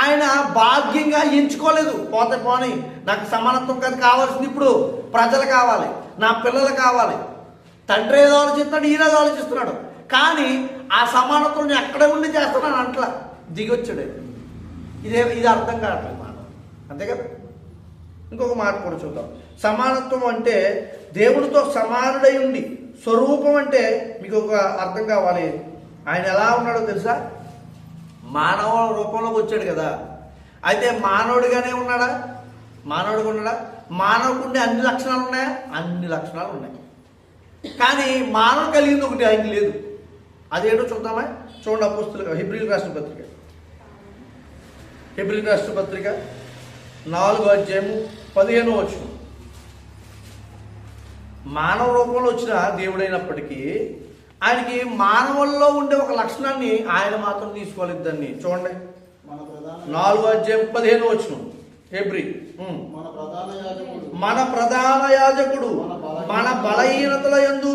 A: ఆయన భాగ్యంగా ఎంచుకోలేదు. పోతే పోనీ, నాకు సమానత్వం కాదు కావాల్సింది, ఇప్పుడు ప్రజలు కావాలి, నా పిల్లలు కావాలి. తండ్రి ఏదో ఆలోచిస్తున్నాడు, ఈయన ఏదో ఆలోచిస్తున్నాడు. కానీ ఆ సమానత్వం ఎక్కడే ఉండి చేస్తున్నాను అంట్లా దిగొచ్చాడు. ఇది అర్థం కావట్లేదు మాట, అంతే కదా. ఇంకొక మాట కూడా చూద్దాం. సమానత్వం అంటే దేవుడితో సమానుడై ఉండి, స్వరూపం అంటే మీకు ఒక అర్థం కావాలి. ఆయన ఎలా ఉన్నాడో తెలుసా? మానవ రూపంలోకి వచ్చాడు కదా. అయితే మానవుడిగానే ఉన్నాడా? మానవుడిగా ఉన్నాడా? మానవుడికి అన్ని లక్షణాలు ఉన్నాయా? అన్ని లక్షణాలు ఉన్నాయి. కానీ మానవుడు కలిగింది ఒకటి ఆయనకి లేదు. అదేంటో చూద్దామా? చూడండి, అపోస్తలుగా హెబ్రీయులకు రాసిన పత్రిక, హెబ్రీయులకు రాసిన పత్రిక 4:15. మానవ రూపంలో వచ్చిన దేవుడైనప్పటికీ ఆయనకి మానవుల్లో ఉండే ఒక లక్షణాన్ని ఆయన మాత్రం తీసుకోలేదు. దాన్ని చూడండి, 4:15 హెబ్రీ. మన ప్రధాన యాజకుడు మన బలహీనతల యందు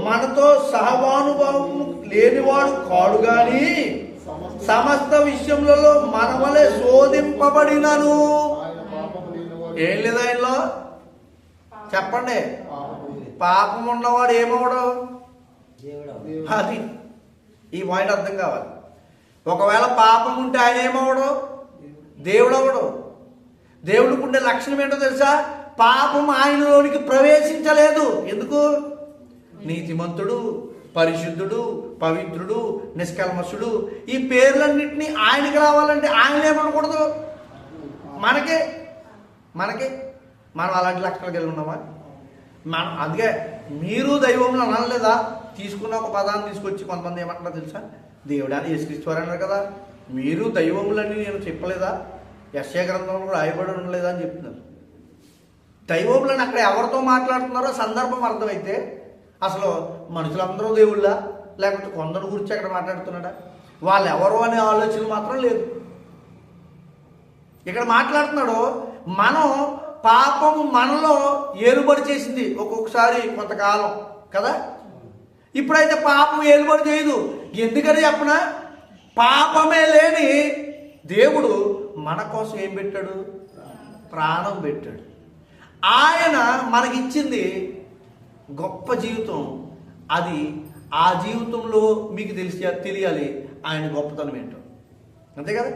A: మనతో సహవానుభవము లేనివాడు కాడు గాని సమస్త విషయములలో మన వలె శోధింపబడినను. ఏం లేదా ఆయనలో? చెప్పండి. పాపం ఉన్నవాడు ఏమవడు? అది ఈ పాయింట్ అర్థం కావాలి. ఒకవేళ పాపం ఉంటే ఆయన ఏమవడు? దేవుడు అవడు. దేవుడికి ఉండే లక్షణం ఏంటో తెలుసా? పాపం ఆయనలోనికి ప్రవేశించలేదు. ఎందుకు? నీతిమంతుడు, పరిశుద్ధుడు, పవిత్రుడు, నిష్కల్మషుడు, ఈ పేర్లన్నింటినీ ఆయనకి రావాలంటే ఆయన ఏమనకూడదు. మనకే మనం అలాంటి లక్షణాలు కలిగి ఉన్నామా? అందుకే మీరు దైవంలో అనలేదా? తీసుకున్న ఒక పదాన్ని తీసుకొచ్చి కొంతమంది ఏమంటారో తెలుసా? దేవుడా యేసుక్రీస్తు అన్నారు కదా, మీరు దైవములని నేను చెప్పలేదా? యెషయా గ్రంథంలో రాయబడి ఉండలేదా అని చెప్తున్నారు. దైవములని అక్కడ ఎవరితో మాట్లాడుతున్నారో సందర్భం అర్థమైతే, అసలు మనుషులందరూ దేవుళ్ళ, లేకపోతే కొందరు గురించి అక్కడ మాట్లాడుతున్నాడా? వాళ్ళు ఎవరు అనే ఆలోచన మాత్రం లేదు. ఇక్కడ మాట్లాడుతున్నాడు, మనం పాపము మనలో ఏలుబడి చేసింది ఒక్కొక్కసారి కొంతకాలం కదా. ఇప్పుడైతే పాపం ఏలుబడి చేయదు. ఎందుకని చెప్పనా? పాపమే లేని దేవుడు మన కోసం ఏం పెట్టాడు? ప్రాణం పెట్టాడు. ఆయన మనకిచ్చింది గొప్ప జీవితం. అది ఆ జీవితంలో మీకు తెలియాలి ఆయన గొప్పతనం ఏంటో, అంతే కదా.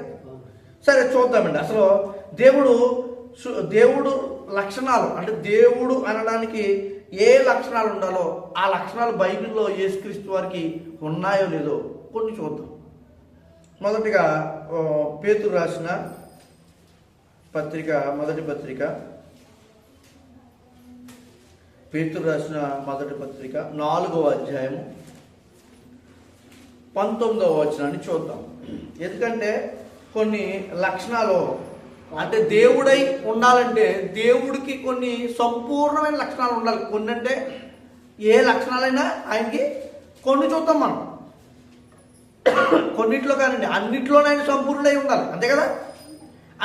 A: సరే చూద్దామండి. అసలు దేవుడు లక్షణాలు, అంటే దేవుడు అనడానికి ఏ లక్షణాలు ఉండాలో ఆ లక్షణాలు బైబిల్లో యేసుక్రీస్తు వారికి ఉన్నాయో లేదో కొన్ని చూద్దాం. మొదటిగా పేతురు రాసిన పత్రిక, మొదటి పత్రిక, పేతురు రాసిన మొదటి పత్రిక 4వ అధ్యాయము 19వ వచనాన్ని చూద్దాం. ఎందుకంటే కొన్ని లక్షణాలు, అంటే దేవుడై ఉండాలంటే దేవుడికి కొన్ని సంపూర్ణమైన లక్షణాలు ఉండాలి. కొన్ని అంటే ఏ లక్షణాలైనా ఆయనకి కొన్ని చూద్దాం మనం. కొన్నిట్లో కానండి, అన్నిట్లోనే ఆయన సంపూర్ణుడై ఉండాలి, అంతే కదా.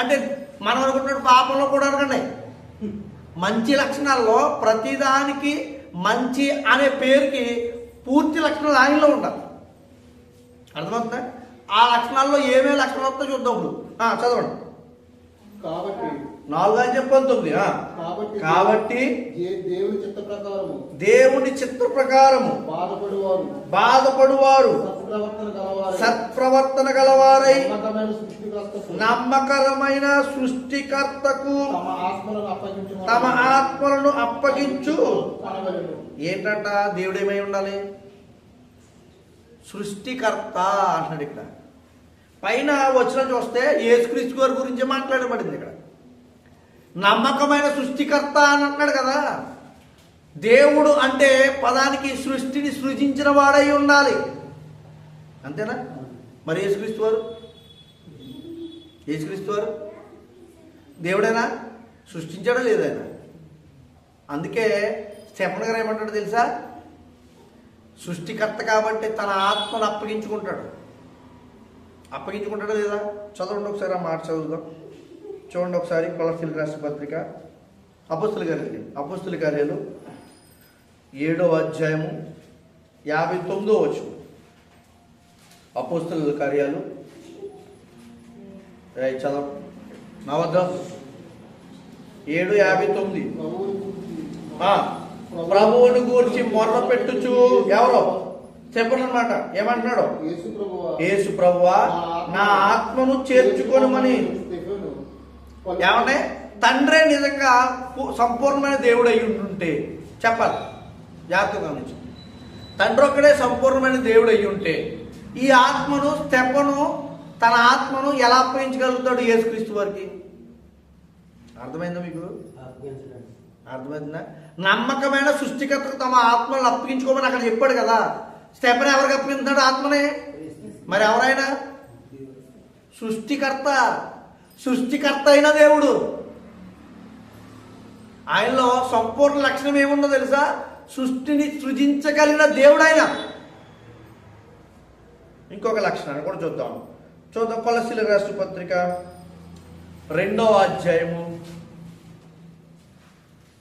A: అంటే మనం అనుకుంటున్న పాపంలో కూడా అనకండి, మంచి లక్షణాల్లో ప్రతిదానికి మంచి అనే పేరుకి పూర్తి లక్షణాలు ఆయనలో ఉండాలి. అర్థమవుతుందా? ఆ లక్షణాల్లో ఏమేమి లక్షణాలు వస్తాయో చూద్దాం. ఇప్పుడు చదవండి. కాబట్టి 4:19. కాబట్టి దేవుని చిత్త ప్రకారము బాధపడువారు సత్ప్రవర్తన గలవారై నమ్మకరమైన సృష్టికర్తకు తమ ఆత్మలను అప్పగించు. ఏంటంట? దేవుడేమై ఉండాలి? సృష్టికర్త అంటున్నాడు ఇక్కడ. పైన వచ్చిన చూస్తే యేసుక్రీస్తు వారి గురించి మాట్లాడబడింది. ఇక్కడ నమ్మకమైన సృష్టికర్త అని అంటున్నాడు కదా. దేవుడు అంటే పదానికి సృష్టిని సృజించిన వాడై ఉండాలి, అంతేనా? మరి యేసుక్రీస్తు వారు దేవుడైనా సృష్టించాడా లేదైనా? అందుకే స్టెఫెన్ గారు ఏమంటాడు తెలుసా? సృష్టికర్త కాబట్టి తన ఆత్మను అప్పగించుకుంటాడా లేదా? చదవండి ఒకసారి, ఆ మాట చదువుదాం. చూడండి ఒకసారి కొలస్సీలకు రాసిన పత్రిక, అపోస్తుల కార్యాలు 7వ అధ్యాయము 59వ వచనం. అపోస్తుల కార్యాలు చదవ నా వద్ద 7:59. ప్రభువుని గూర్చి మొర్ర పెట్టుచు ఎవరో చెప్పండి అన్నమాట. ఏమంటున్నాడు? యేసు ప్రభువా నా ఆత్మను చేర్చుకొనుమని. ఏమంటే తండ్రే నిజంగా సంపూర్ణమైన దేవుడు అయి ఉంటుంటే చెప్పాలి, జాగ్రత్తగా గమనించు. తండ్రి ఒక్కడే సంపూర్ణమైన దేవుడు అయి ఉంటే ఈ ఆత్మను స్టెఫెను తన ఆత్మను ఎలా అప్పగించగలుగుతాడు యేసుక్రీస్తు వారికి? అర్థమైందా మీకు? అర్థమైందా? నమ్మకమైన సృష్టికర్తకు తమ ఆత్మను అప్పగించుకోమని అక్కడ చెప్పాడు కదా. స్టెఫెను ఎవరికి అప్పగించాడు ఆత్మనే? మరి ఎవరైనా సృష్టికర్త అయిన దేవుడు. ఆయనలో సంపూర్ణ లక్షణం ఏముందో తెలుసా? సృష్టిని సృజించగలిగిన దేవుడు ఆయన. ఇంకొక లక్షణాన్ని కూడా చూద్దాం. కొలస్సీలకు రాసిన పత్రిక 2వ అధ్యాయము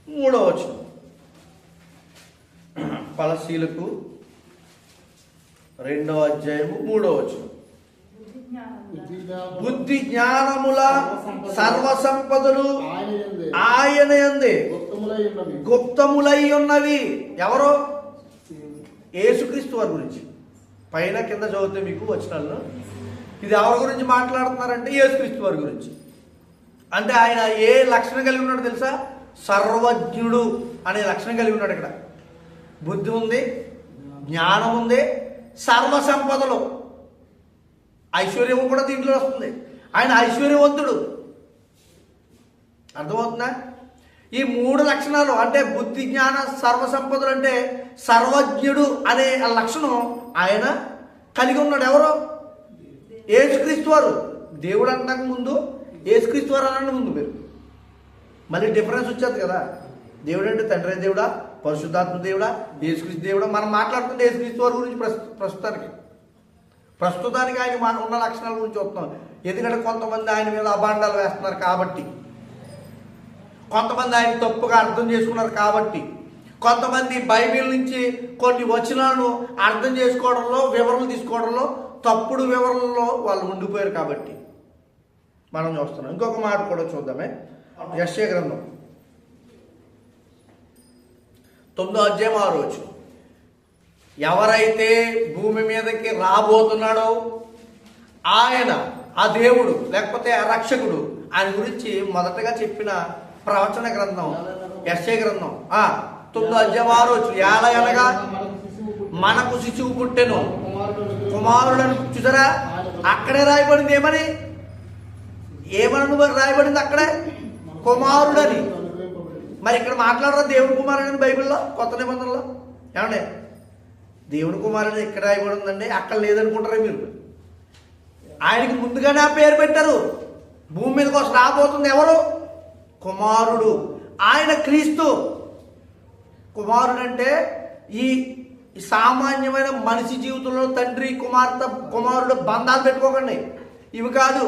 A: 3వ వచనం. కొలస్సీలకు 2వ అధ్యాయము 3వ వచనం. బుద్ధి జ్ఞానముల సర్వ సంపదలు ఆయన యందే గుప్తములై ఉన్నవి. ఎవరో? యేసుక్రీస్తు వారి గురించి. పైన కింద చదివితే మీకు వచనాలను ఇది ఎవరి గురించి మాట్లాడుతున్నారంటే యేసుక్రీస్తు వారి గురించి. అంటే ఆయన ఏ లక్షణం కలిగి ఉన్నాడు తెలుసా? సర్వజ్ఞుడు అనే లక్షణం కలిగి ఉన్నాడు. ఇక్కడ బుద్ధి ఉంది, జ్ఞానం ఉంది, సర్వ సంపదలు, ఐశ్వర్యం కూడా దీంట్లో వస్తుంది. ఆయన ఐశ్వర్యవంతుడు. అర్థమవుతుందా? ఈ 3 లక్షణాలు అంటే బుద్ధి జ్ఞాన సర్వ సంపదలు అంటే సర్వజ్ఞుడు అనే లక్షణం ఆయన కలిగి ఉన్నాడు. ఎవరు? యేసుక్రీస్తు వారు. దేవుడు అంటాక ముందు యేసుక్రీస్తు వారు అనండి ముందు మీరు. మళ్ళీ డిఫరెన్స్ వచ్చేది కదా. దేవుడు అంటే తండ్రి దేవుడా, పరిశుద్ధాత్మ దేవుడా, యేసుక్రీస్తు దేవుడా? మనం మాట్లాడుతుంటే యేసుక్రీస్తు వారి గురించి ప్రస్తుతానికి ఆయన ఉన్న లక్షణాల గురించి వస్తున్నాం. ఎందుకంటే కొంతమంది ఆయన మీద అభాండాలు వేస్తున్నారు కాబట్టి, కొంతమంది ఆయన తప్పుగా అర్థం చేసుకున్నారు కాబట్టి, కొంతమంది బైబిల్ నుంచి కొన్ని వచనాలను అర్థం చేసుకోవడంలో, వివరణలు తీసుకోవడంలో, తప్పుడు వివరణలో వాళ్ళు ఉండిపోయారు కాబట్టి మనం చూస్తున్నాం. ఇంకొక మాట కూడా చూద్దామే. యెషయా గ్రంథం 9వ అధ్యాయం 6వ వచనం. ఎవరైతే భూమి మీదకి రాబోతున్నాడో ఆయన, ఆ దేవుడు లేకపోతే ఆ రక్షకుడు, ఆయన గురించి మొదటగా చెప్పిన ప్రవచన గ్రంథం యెషయా గ్రంథం 9వ అధ్యాయం 6వ వచనం. ఏలయనగా మనకు శిశువు పుట్టెను, కుమారుడని. చూసారా? అక్కడే రాయబడింది. ఏమని రాయబడింది? అక్కడే కుమారుడని. మరి ఇక్కడ మాట్లాడరా దేవుని కుమారుడని బైబిల్లో, కొత్త నిబంధనలో? ఏమండి, దేవుని కుమారుడు ఎక్కడ రాయబడి ఉందండి? అక్కడ లేదనుకుంటారా మీరు? ఆయనకి ముందుగానే ఆ పేరు పెట్టారు. భూమి మీదకి వస్తే రాబోతుంది ఎవరు? కుమారుడు. ఆయన క్రీస్తు. కుమారుడు అంటే ఈ సామాన్యమైన మనిషి జీవితంలో తండ్రి కుమారుడు బంధాలు పెట్టుకోకండి. ఇవి కాదు.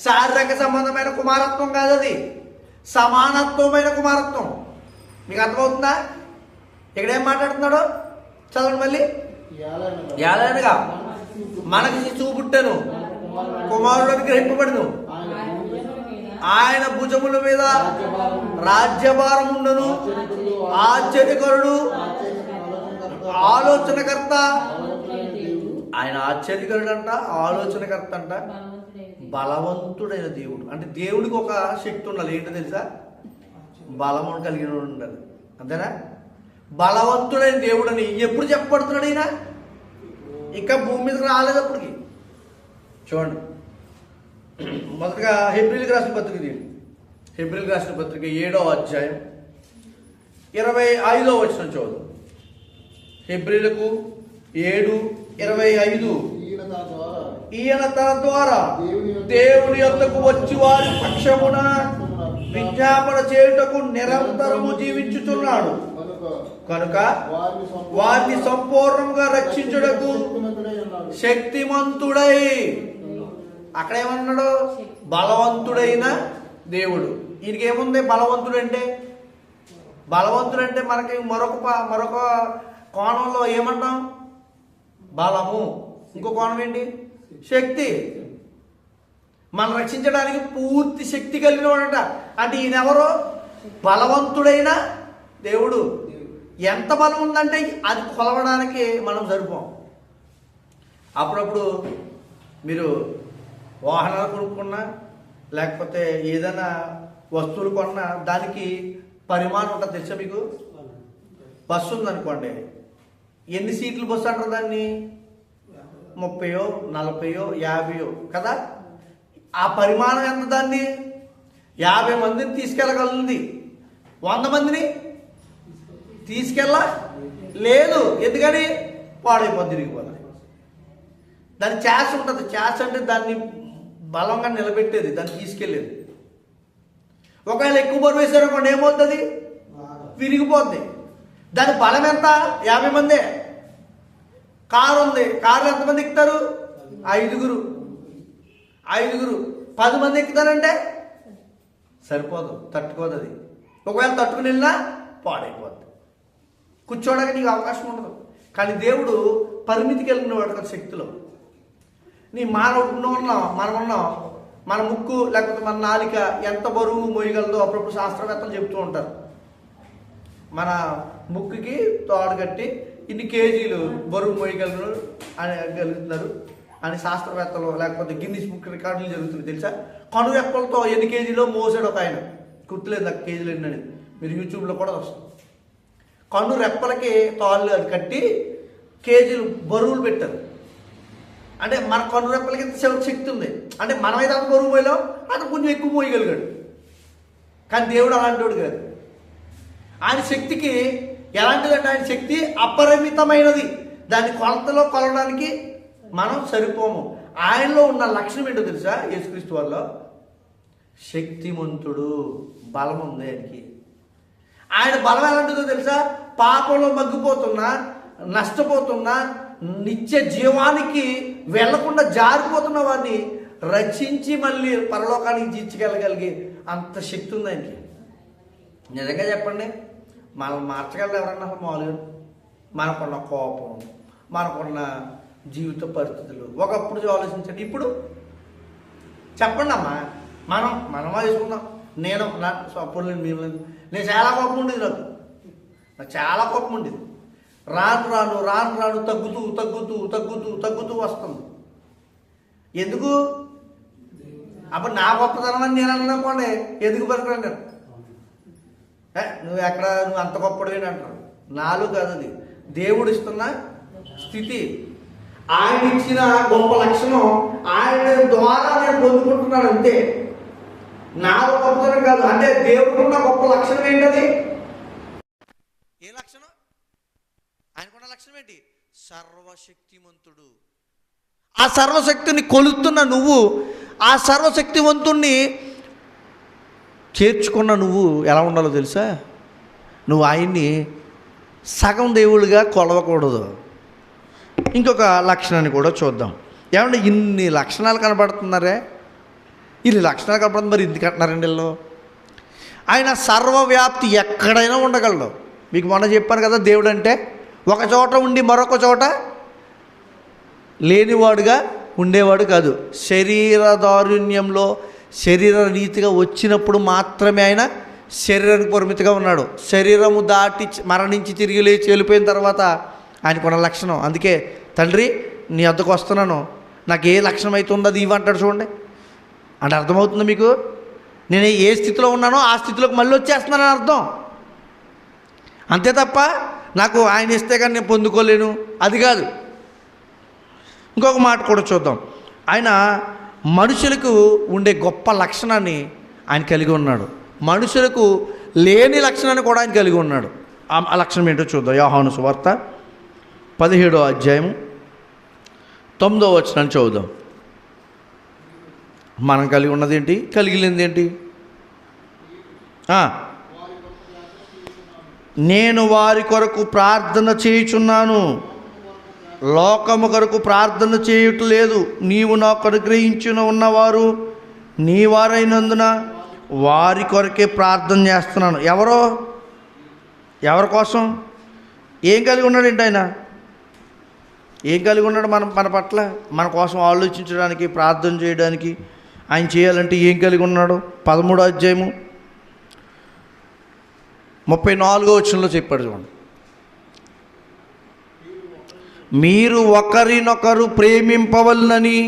A: శారీరక సంబంధమైన కుమారత్వం కాదు, అది సమానత్వమైన కుమారత్వం. మీకు అర్థమవుతుందా? ఇక్కడ ఏం మాట్లాడుతున్నాడు? చదవండి మళ్ళీ. ఏలయనగా మనకి శిశువు పుట్టెను, కుమారుడికి గ్రహింపబడును, ఆయన భుజముల మీద రాజ్యభారం ఉండును, ఆశ్చర్యకరుడు, ఆలోచనకర్త. ఆయన ఆశ్చర్యకరుడు అంట, ఆలోచనకర్త అంట, బలవంతుడైన దేవుడు. అంటే దేవుడికి ఒక శక్తి ఉండాలి. ఏంటో తెలుసా? బలము కలిగిన ఉండాలి. అంతేనా? బలవంతుడైన దేవుడు అని ఎప్పుడు చెప్పబడుతున్నాడు? ఈయన ఇంకా భూమి మీదకి రాలేదు అప్పటికి. చూడండి, మొదటగా హెబ్రీయులకు రాసిన పత్రిక తీయండి. హెబ్రీయులకు రాసిన పత్రిక 7వ అధ్యాయం 25వ వచనం చూద్దాం. హెబ్రీయులకు 7:25. ఈయన తన ద్వారా దేవుని యొద్దకు వచ్చి వారి పక్షమున విజ్ఞాపన చేయుటకు నిరంతరము జీవించుచున్నాడు కనుక వారిని సంపూర్ణంగా రక్షించుటకు శక్తిమంతుడై, అక్కడేమన్నాడు? బలవంతుడైన దేవుడు. ఈయనకేముంది? బలవంతుడంటే మనకి మరొక కోణంలో ఏమంటాం? బలము. ఇంకో కోణం ఏంటి? శక్తి. మనం రక్షించడానికి పూర్తి శక్తి కలిగిన వాడంట. అంటే ఈయన ఎవరు? బలవంతుడైన దేవుడు. ఎంత బలం ఉందంటే అది కొలవడానికి మనం సరిపోం. అప్పుడప్పుడు మీరు వాహనాలు కొనుక్కున్నా, లేకపోతే ఏదైనా వస్తువులు కొన్నా దానికి పరిమాణం ఉంటుంది తెలుసా మీకు? బస్సు ఉందనుకోండి, ఎన్ని సీట్లు బస్సు అంటారు దాన్ని? 30, 40, 50 కదా. ఆ పరిమాణం ఎంత? దాన్ని 50 మందిని తీసుకెళ్ళగలుగుతుంది, 100 మందిని తీసుకెళ్ళలేదు. ఎందుకని? పాడైపోద్ది, తిరిగిపోతుంది. దాని ఛాస్ ఉంటుంది. ఛాస్ అంటే దాన్ని బలంగా నిలబెట్టేది, దాన్ని తీసుకెళ్ళేది. ఒకవేళ ఎక్కువ బరువు వేసారనుకోండి, ఏమవుతుంది? విరిగిపోద్ది. దాని బలం ఎంత? 50 మందే. కారు ఉంది, కారులో ఎంతమంది ఎక్కుతారు? 5 10 మంది ఎక్కుతారంటే సరిపోదు, తట్టుకోదు. అది ఒకవేళ తట్టుకుని వెళ్ళినా పాడైపోద్ది, కూర్చోడానికి నీకు అవకాశం ఉండదు. కానీ దేవుడు పరిమితి కలిగిన వాడు కదా శక్తిలో. నీ మనం ఉన్నాం, మన ముక్కు లేకపోతే మన నాలిక ఎంత బరువు మోయగలదో అప్పుడప్పుడు శాస్త్రవేత్తలు చెబుతూ ఉంటారు. మన ముక్కుకి తోడు కట్టి ఇన్ని కేజీలు బరువు గలుగుతున్నారు అని శాస్త్రవేత్తలు, లేకపోతే గిన్నిస్ బుక్ రికార్డులు జరుగుతుంది తెలుసా. కనురెప్పలతో ఎన్ని కేజీలో మోసాడు ఒక ఆయన, గుర్తులేదు నాకు కేజీలు ఎన్ని అనేది, మీరు యూట్యూబ్లో కూడా వస్తుంది. కనురెప్పలకి తాళ్ళు అది కట్టి కేజీలు బరువులు పెట్టారు. అంటే మన కనురెప్పలకి ఇంత శక్తి ఉంది. అంటే మనమైతే అంత బరువు పోయలేం, అతను కొంచెం ఎక్కువ మోయగలిగాడు. కానీ దేవుడు అలాంటి కాదు. ఆయన శక్తికి ఎలాంటిదంటే ఆయన శక్తి అపరిమితమైనది. దాన్ని కొలవడానికి మనం సరిపోము. ఆయనలో ఉన్న లక్షణం ఏంటో తెలుసా? యేసుక్రీస్తు వారిలో శక్తిమంతుడు, బలం ఉంది ఆయనకి. ఆయన బలం ఎలాంటిదో తెలుసా? పాపంలో మగ్గిపోతున్నా, నష్టపోతున్నా, నిత్య జీవానికి వెళ్లకుండా జారిపోతున్న వారిని రక్షించి మళ్ళీ పరలోకానికి తీర్చికెళ్ళగలిగి అంత శక్తి ఉంది ఆయనకి. నిజంగా చెప్పండి, మనం మార్చగలరు ఎవరన్నా? అసలు మామూలుగా మనకున్న కోపం, మనకున్న జీవిత పరిస్థితులు ఒకప్పుడు ఆలోచించండి. ఇప్పుడు చెప్పండి అమ్మా, మనమా తీసుకుందాం. నేను చాలా కోపం ఉండేది, నాకు చాలా కోపం ఉండేది. రాను తగ్గుతూ వస్తుంది. ఎందుకు? అప్పుడు నా గొప్పతనం అని నేను అనుకోండి, ఎందుకు పనికిరండి నువ్వు అంత గొప్పడివి అంటారు. నాలుగు కాదు, అది దేవుడు ఇస్తున్న స్థితి. ఆయన ఇచ్చిన గొప్ప లక్షణం ఆయన ద్వారా నేను పొందుకుంటున్నాను అంతే. నాలుగు గొప్పతనం కాదు. అంటే దేవుడున్న గొప్ప లక్షణం ఏంటది? ఏ లక్షణం? ఆయనకున్న లక్షణం ఏంటి? సర్వశక్తిమంతుడు. ఆ సర్వశక్తిని కొలుస్తున్న నువ్వు, ఆ సర్వశక్తివంతుణ్ణి చేర్చుకున్న నువ్వు ఎలా ఉండాలో తెలుసా? నువ్వు ఆయన్ని సగం దేవుడిగా కొలవకూడదు. ఇంకొక లక్షణాన్ని కూడా చూద్దాం. ఏమంటే ఇన్ని లక్షణాలు కనబడుతున్నారే, ఇన్ని లక్షణాలు కనబడుతుంది, మరి ఎందుకు అంటున్నారండి వీళ్ళు? ఆయన సర్వవ్యాప్తి, ఎక్కడైనా ఉండగలడు. మీకు మొన్న చెప్పాను కదా, దేవుడు అంటే ఒక చోట ఉండి మరొక చోట లేనివాడుగా ఉండేవాడు కాదు. శరీర దారుణ్యంలో శరీర రీతిగా వచ్చినప్పుడు మాత్రమే ఆయన శరీరానికి పరిమితిగా ఉన్నాడు. శరీరము దాటి మరణించి తిరిగి లేచి వెళ్ళిపోయిన తర్వాత ఆయనకున్న లక్షణం. అందుకే తండ్రి నీ వద్దకు వస్తున్నాను, నాకు ఏ లక్షణం అయితే ఉందో అది ఇవ్వంటాడు. చూడండి, అంటే అర్థమవుతుంది మీకు? నేను ఏ స్థితిలో ఉన్నానో ఆ స్థితిలోకి మళ్ళీ వచ్చేస్తున్నానని అర్థం. అంతే తప్ప నాకు ఆయన ఇస్తే కానీ నేను పొందుకోలేను అది కాదు. ఇంకొక మాట కూడా చూద్దాం. ఆయన మనుషులకు ఉండే గొప్ప లక్షణాన్ని ఆయన కలిగి ఉన్నాడు. మనుషులకు లేని లక్షణాన్ని కూడా ఆయన కలిగి ఉన్నాడు. ఆ లక్షణం ఏంటో చూద్దాం. యోహాను సువార్త 17వ అధ్యాయం 9వ వచనాన్ని చదువుదాం. మనం కలిగి ఉన్నది ఏంటి? కలిగిలేనిది ఏంటి? నేను వారి కొరకు ప్రార్థన చేయుచున్నాను, లోకము కొరకు ప్రార్థన చేయట్లేదు. నీవు నాకు అనుగ్రహించిన ఉన్నవారు నీ వారైనందున వారి కొరకే ప్రార్థన చేస్తున్నాను. ఎవరి కోసం? ఏం కలిగి ఉన్నాడు ఏంటి ఆయన? ఏం కలిగి ఉన్నాడు మన పట్ల? మన కోసం ఆలోచించడానికి, ప్రార్థన చేయడానికి ఆయన చేయాలంటే ఏం కలిగి ఉన్నాడు? 13వ అధ్యాయము 34వ వచనంలో చెప్పాడు చూడండి. మీరు ఒకరినొకరు ప్రేమింపవలనని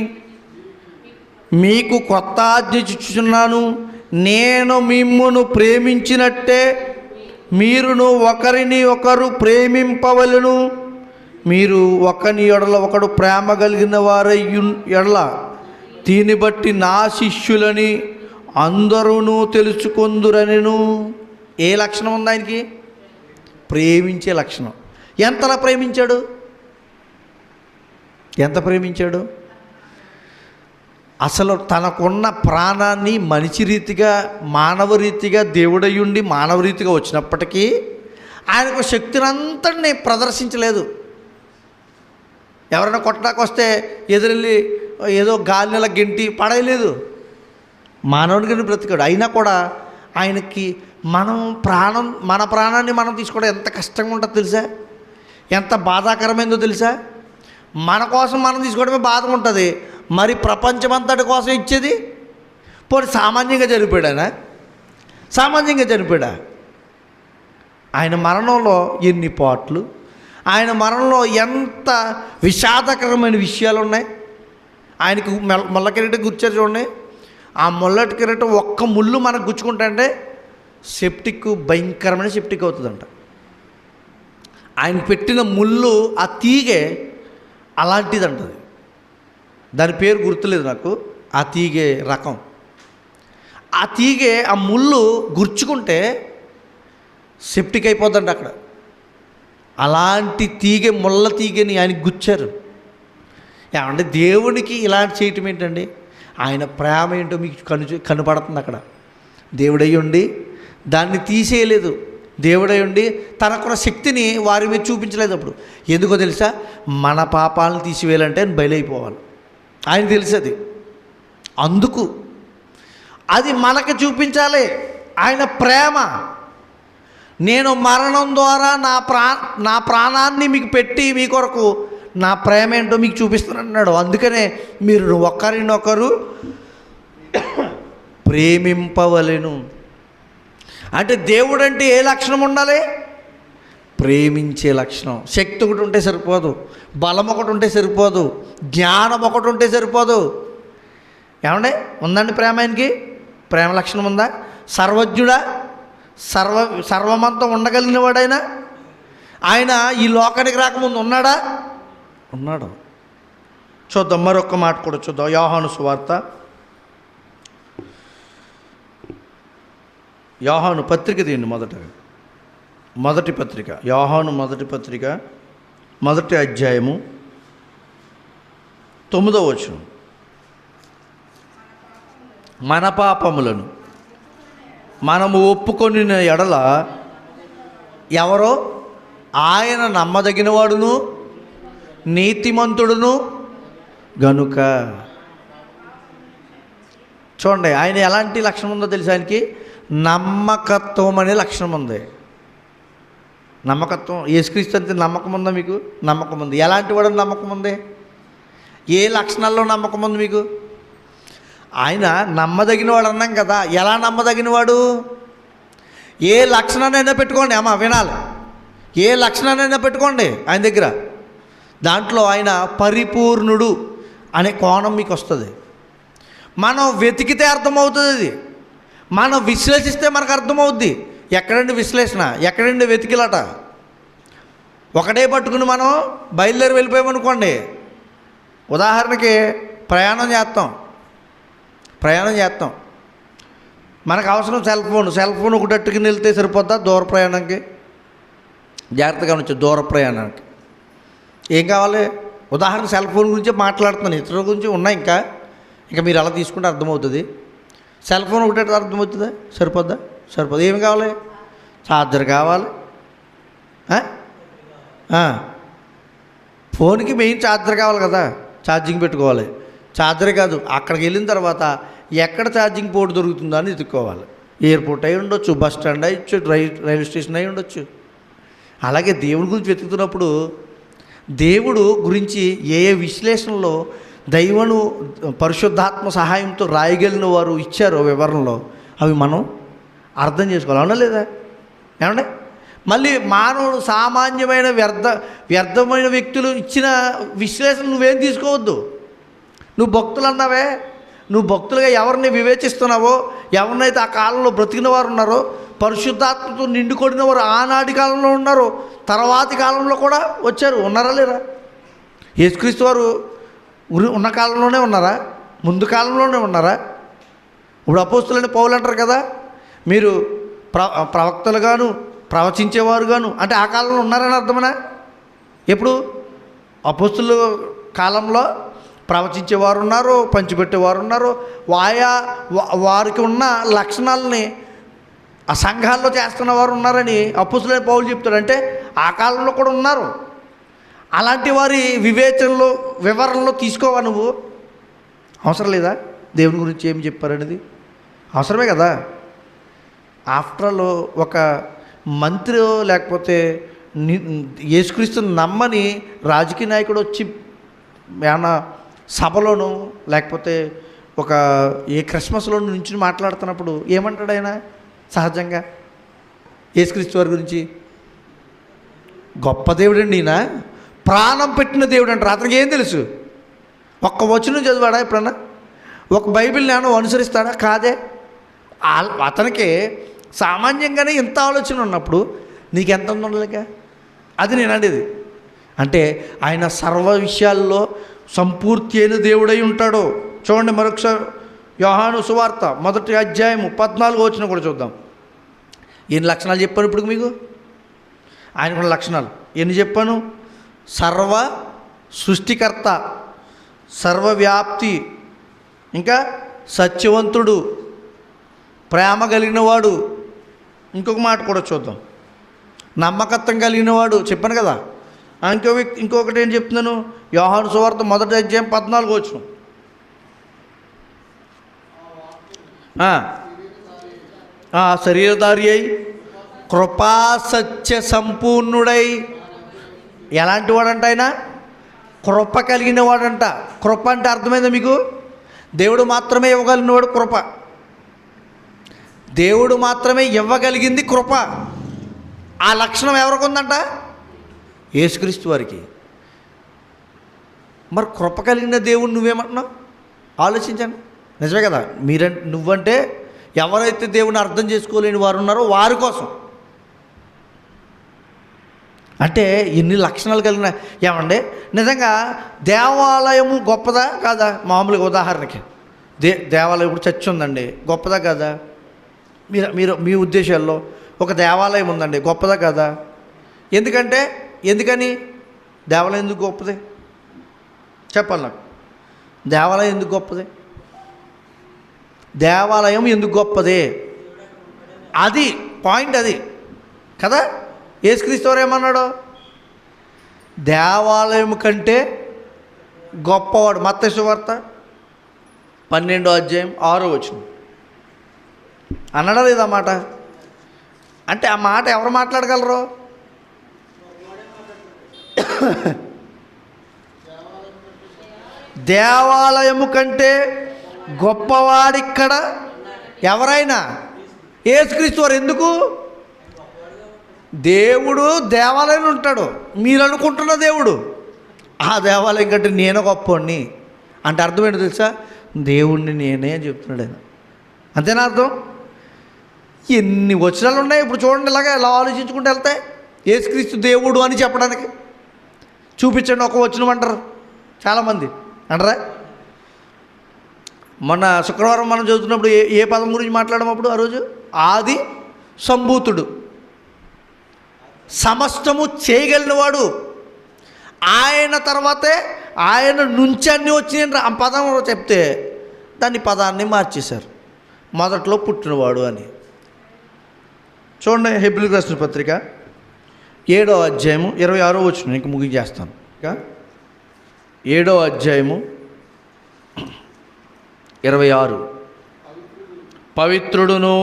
A: మీకు కొత్త ఆజ్ఞ ఇచ్చుచున్నాను. నేను మిమ్మును ప్రేమించినట్టే మీరును ఒకరిని ఒకరు ప్రేమింపవలను. మీరు ఒకని ఎడల ఒకడు ప్రేమ కలిగిన వారై ఎడల దీన్ని బట్టి నా శిష్యులని అందరూ తెలుసుకొందురనెను. ఏ లక్షణం ఉంది ఆయనకి? ప్రేమించే లక్షణం. ఎంతలా ప్రేమించాడు? ఎంత ప్రేమించాడు? అసలు తనకున్న ప్రాణాన్ని మనిషి రీతిగా, మానవ రీతిగా, దేవుడయ్యుండి మానవ రీతిగా వచ్చినప్పటికీ ఆయనకు శక్తిని అంతటిని ప్రదర్శించలేదు. ఎవరైనా కొట్టడానికి వస్తే ఎదురెళ్ళి ఏదో గాలినెల గెంటి పడేయలేదు. మానవుడికి బ్రతికాడు. అయినా కూడా ఆయనకి మన ప్రాణాన్ని మనం తీసుకోవడం ఎంత కష్టంగా ఉంటుందో తెలుసా? ఎంత బాధాకరమైందో తెలుసా? మన కోసం మనం తీసుకోవడమే బాధగా ఉంటుంది, మరి ప్రపంచమంతటి కోసం ఇచ్చేది? పోనీ సామాన్యంగా చనిపోయాడా? సామాన్యంగా చనిపోయాడా? ఆయన మరణంలో ఎన్ని పాటలు, ఆయన మరణంలో ఎంత విషాదకరమైన విషయాలు ఉన్నాయి. ఆయనకు ముళ్ళ కిరీటం గుచ్చారు చూడండి. ఆ ముళ్ళటి కిరీటం ఒక్క ముళ్ళు మనకు గుచ్చుకుంటే సెప్టిక్, భయంకరమైన సెప్టిక్ అవుతుందంట. ఆయన పెట్టిన ముళ్ళు, ఆ తీగె అలాంటిదంటది. దాని పేరు గుర్తులేదు నాకు. ఆ తీగె రకం, ఆ తీగె, ఆ ముళ్ళు గుర్చుకుంటే సెప్టిక్ అయిపోద్దంట అక్కడ. అలాంటి తీగె, ముళ్ళ తీగని ఆయనకి గుచ్చారు. ఏమంటే దేవునికి ఇలాంటి చేయటం ఏంటండి? ఆయన ప్రేమ ఏంటో మీకు కనపడుతుంది అక్కడ. దేవుడై ఉండి దాన్ని తీసేయలేదు. దేవుడై ఉండి తనకున్న శక్తిని వారి మీద చూపించలేదు. అప్పుడు ఎందుకో తెలుసా? మన పాపాలను తీసివేయాలంటే ఆయన బయలైపోవాలి. ఆయన తెలిసేది, అందుకు అది మనకి చూపించాలి. ఆయన ప్రేమ, నేను మరణం ద్వారా నా ప్రాణాన్ని మీకు పెట్టి మీ కొరకు నా ప్రేమ ఏంటో మీకు చూపిస్తానన్నాడు. అందుకనే మీరు ఒకరినొకరు ప్రేమింపవలెను. అంటే దేవుడు అంటే ఏ లక్షణం ఉండాలి? ప్రేమించే లక్షణం. శక్తి ఒకటి ఉంటే సరిపోదు, బలం ఒకటి ఉంటే సరిపోదు, జ్ఞానం ఒకటి ఉంటే సరిపోదు. ఏమండి ఉందండి ప్రేమ? ఆయనకి ప్రేమ లక్షణం ఉందా? సర్వజ్ఞుడా? సర్వమంతా ఉండగలిగిన వాడైనా ఆయన ఈ లోకానికి రాకముందు ఉన్నాడా? ఉన్నాడు. చూద్దాం, మరొక మాట కూడా చూద్దాం. యోహాను సువార్త, యోహాను పత్రిక తీయండి. మొదటి పత్రిక, యోహాను మొదటి పత్రిక, 1వ అధ్యాయము 9వ వచనం. మన పాపములను మనము ఒప్పుకొనిన ఎడల ఎవరో ఆయన నమ్మదగినవాడును నీతిమంతుడును గనుక. చూడండి, ఆయన ఎలాంటి లక్షణం ఉందో తెలుసు? ఆయనకి నమ్మకత్వం అనే లక్షణం ఉంది. నమ్మకత్వం. యేసుక్రీస్తు అంటే నమ్మకం ఉందా మీకు? నమ్మకం ఉంది. ఎలాంటి వాడు నమ్మకం ఉంది? ఏ లక్షణాల్లో నమ్మకం ఉంది మీకు? ఆయన నమ్మదగినవాడు అన్నాం కదా. ఎలా నమ్మదగినవాడు? ఏ లక్షణాన్నైనా పెట్టుకోండి అమ్మ, వినాలి. ఏ లక్షణాన్నైనా పెట్టుకోండి ఆయన దగ్గర. దాంట్లో ఆయన పరిపూర్ణుడు అనే కోణం మీకు వస్తుంది. మనం వెతికితే అర్థమవుతుంది. అది మనం విశ్లేషిస్తే మనకు అర్థమవుద్ది. ఎక్కడండి విశ్లేషణ? ఎక్కడండి వెతికిలట? ఒకటే పట్టుకుని మనం బయలుదేరి వెళ్ళిపోయామనుకోండి. ఉదాహరణకి ప్రయాణం చేస్తాం, ప్రయాణం చేస్తాం, మనకు అవసరం సెల్ ఫోన్ ఒకటి అట్టుకుని వెళ్తే సరిపోద్దా దూర ప్రయాణానికి? జాగ్రత్తగా ఉండొచ్చు. దూర ప్రయాణానికి ఏం కావాలి? ఉదాహరణ సెల్ ఫోన్ గురించి మాట్లాడుతున్నాను, ఇతరుల గురించి ఉన్నాయి ఇంకా మీరు అలా తీసుకుంటే అర్థమవుతుంది. సెల్ ఫోన్ ఒకటే అర్థమవుతుందా? సరిపోద్దా? సరిపోదు. ఏమి కావాలి? ఛార్జర్ కావాలి. ఫోన్కి మెయిన్ ఛార్జర్ కావాలి కదా, ఛార్జింగ్ పెట్టుకోవాలి. ఛార్జరే కాదు, అక్కడికి వెళ్ళిన తర్వాత ఎక్కడ ఛార్జింగ్ పోర్ట్ దొరుకుతుందో అని వెతుక్కోవాలి. ఎయిర్పోర్ట్ అయి ఉండొచ్చు, బస్ స్టాండ్ అయ్యొచ్చు, రైల్వే స్టేషన్ అయి ఉండొచ్చు. అలాగే దేవుడి గురించి వెతుకుతున్నప్పుడు దేవుడు గురించి ఏ విశ్లేషణలో దైవను పరిశుద్ధాత్మ సహాయంతో రాయగలిగిన వారు ఇచ్చారో వివరణలో అవి మనం అర్థం చేసుకోవాలి. అవునా లేదా? ఏమంటే మళ్ళీ మానవుడు సామాన్యమైన వ్యర్థమైన వ్యక్తులు ఇచ్చిన విశ్లేషణ నువ్వేం తీసుకోవద్దు. నువ్వు భక్తులు అన్నావే, నువ్వు భక్తులుగా ఎవరిని వివేచిస్తున్నావో, ఎవరినైతే ఆ కాలంలో బ్రతికిన వారు ఉన్నారో, పరిశుద్ధాత్మతో నిండుకొడిన వారు ఆనాటి కాలంలో ఉన్నారు, తర్వాతి కాలంలో కూడా వచ్చారు. ఉన్నారా లేరా? యేసుక్రీస్తు వారు ఉన్న కాలంలోనే ఉన్నారా? ముందు కాలంలోనే ఉన్నారా? ఇప్పుడు అపోస్తులని పౌలు అంటారు కదా, మీరు ప్రవక్తలుగాను ప్రవచించేవారుగాను, అంటే ఆ కాలంలో ఉన్నారని అర్థమనా? ఎప్పుడు? అపోస్తుల కాలంలో ప్రవచించేవారు ఉన్నారు, పంచిపెట్టేవారు ఉన్నారు, వారికి ఉన్న లక్షణాలని ఆ సంఘాల్లో చేస్తున్నవారు ఉన్నారని అపోస్తులైన పౌలు చెప్తాడు. అంటే ఆ కాలంలో కూడా ఉన్నారు. అలాంటి వారి వివరణలో తీసుకోవా నువ్వు? అవసరం లేదా? దేవుని గురించి ఏమి చెప్పారనేది అవసరమే కదా. ఆఫ్టర్ ఆల్ ఒక మంత్రి లేకపోతే యేసుక్రీస్తుని నమ్మని రాజకీయ నాయకుడు వచ్చి ఏమన్నా సభలోనూ లేకపోతే ఏ క్రిస్మస్లో నుంచి మాట్లాడుతున్నప్పుడు ఏమంటాడు ఆయన? సహజంగా యేసుక్రీస్తు వారి గురించి గొప్ప దేవుడండి, ఈయన ప్రాణం పెట్టిన దేవుడు అంటారు. అతనికి ఏం తెలుసు? ఒక్క వచనం చదివాడా ఎప్పుడన్నా? ఒక బైబిల్ నేను అనుసరిస్తాడా? కాదే. అతనికి సామాన్యంగానే ఇంత ఆలోచన ఉన్నప్పుడు నీకెంత ఉండలేక? అది నేను అనేది. అంటే ఆయన సర్వ విషయాల్లో సంపూర్తి అయిన దేవుడై ఉంటాడు. చూడండి మరొకసారి యోహాను సువార్త 1వ అధ్యాయము 14వ వచనం కూడా చూద్దాం. ఎన్ని లక్షణాలు చెప్పాను ఇప్పుడు మీకు? ఆయనకున్న లక్షణాలు ఎన్ని చెప్పాను? సర్వ సృష్టికర్త, సర్వవ్యాప్తి, ఇంకా సత్యవంతుడు, ప్రేమ కలిగినవాడు, ఇంకొక మాట కూడా చూద్దాం, నమ్మకత్వం కలిగినవాడు చెప్పాను కదా. ఇంకొకటి ఏం చెప్తున్నాను? యోహాను సువార్త 1వ అధ్యాయం 14వ వచనం. శరీరధారి అయి కృపా సత్య సంపూర్ణుడై, ఎలాంటి వాడంట ఆయన? కృప కలిగిన వాడంట. కృప అంటే అర్థమైందా మీకు? దేవుడు మాత్రమే ఇవ్వగలిగినవాడు కృప. దేవుడు మాత్రమే ఇవ్వగలిగింది కృప. ఆ లక్షణం ఎవరికి ఉందంట? యేసుక్రీస్తు వారికి. మరి కృప కలిగిన దేవుడు నువ్వేమంటున్నావు? ఆలోచించండి. నిజమే కదా. నువ్వంటే ఎవరైతే దేవుని అర్థం చేసుకోలేని వారు ఉన్నారో వారి కోసం. అంటే ఎన్ని లక్షణాలు కలిగిన ఏమండి? నిజంగా దేవాలయము గొప్పదా కాదా? మామూలుగా ఉదాహరణకి దేవాలయం ఇప్పుడు చర్చ్ ఉందండి, గొప్పదా కాదా? మీరు మీ ఉద్దేశాల్లో ఒక దేవాలయం ఉందండి, గొప్పదా కాదా? ఎందుకని దేవాలయం ఎందుకు గొప్పది? చెప్పాలి నాకు. దేవాలయం ఎందుకు గొప్పది? దేవాలయం ఎందుకు గొప్పది? అది పాయింట్, అది కదా. యేసుక్రీస్తు వారు ఏమన్నాడు? దేవాలయం కంటే గొప్పవాడు. మత్తయి సువార్త 12వ అధ్యాయం 6వ వచనం అన్నాడా లేదా మాట? అంటే ఆ మాట ఎవరు మాట్లాడగలరు? దేవాలయము కంటే గొప్పవాడిక్కడ ఎవరైనా యేసుక్రీస్తు వారు. ఎందుకు? దేవుడు దేవాలయంలో ఉంటాడు. మీరు అనుకుంటున్న దేవుడు ఆ దేవాలయం కంటే నేను గొప్పవాడిని అంటే అర్థం ఏంటో తెలుసా? దేవుణ్ణి నేనే అని చెప్తున్నాడు ఆయన. అంతేనా అర్థం? ఎన్ని వచనాలు ఉన్నాయి ఇప్పుడు చూడండి. ఇలా ఆలోచించుకుంటూ వెళ్తే యేసుక్రీస్తు దేవుడు అని చెప్పడానికి చూపించండి ఒక వచనం అంటారు చాలామంది. అంటారా? మన శుక్రవారం మనం చదువుతున్నప్పుడు ఏ పదం గురించి మాట్లాడమప్పుడు ఆ రోజు ఆది సంభూతుడు, సమస్తము చేయగలిగినవాడు. ఆయన తర్వాతే ఆయన నుంచి అన్నీ వచ్చినాయి ఆ పదం చెప్తే దాన్ని పదాన్ని మార్చేశారు, మొదట్లో పుట్టినవాడు అని. చూడండి హెబ్రీయులకు రాసిన పత్రిక 7వ అధ్యాయము 26వ వచనం, ఇంక ముగించేస్తాను. ఇంకా 7వ అధ్యాయము 26, పవిత్రుడును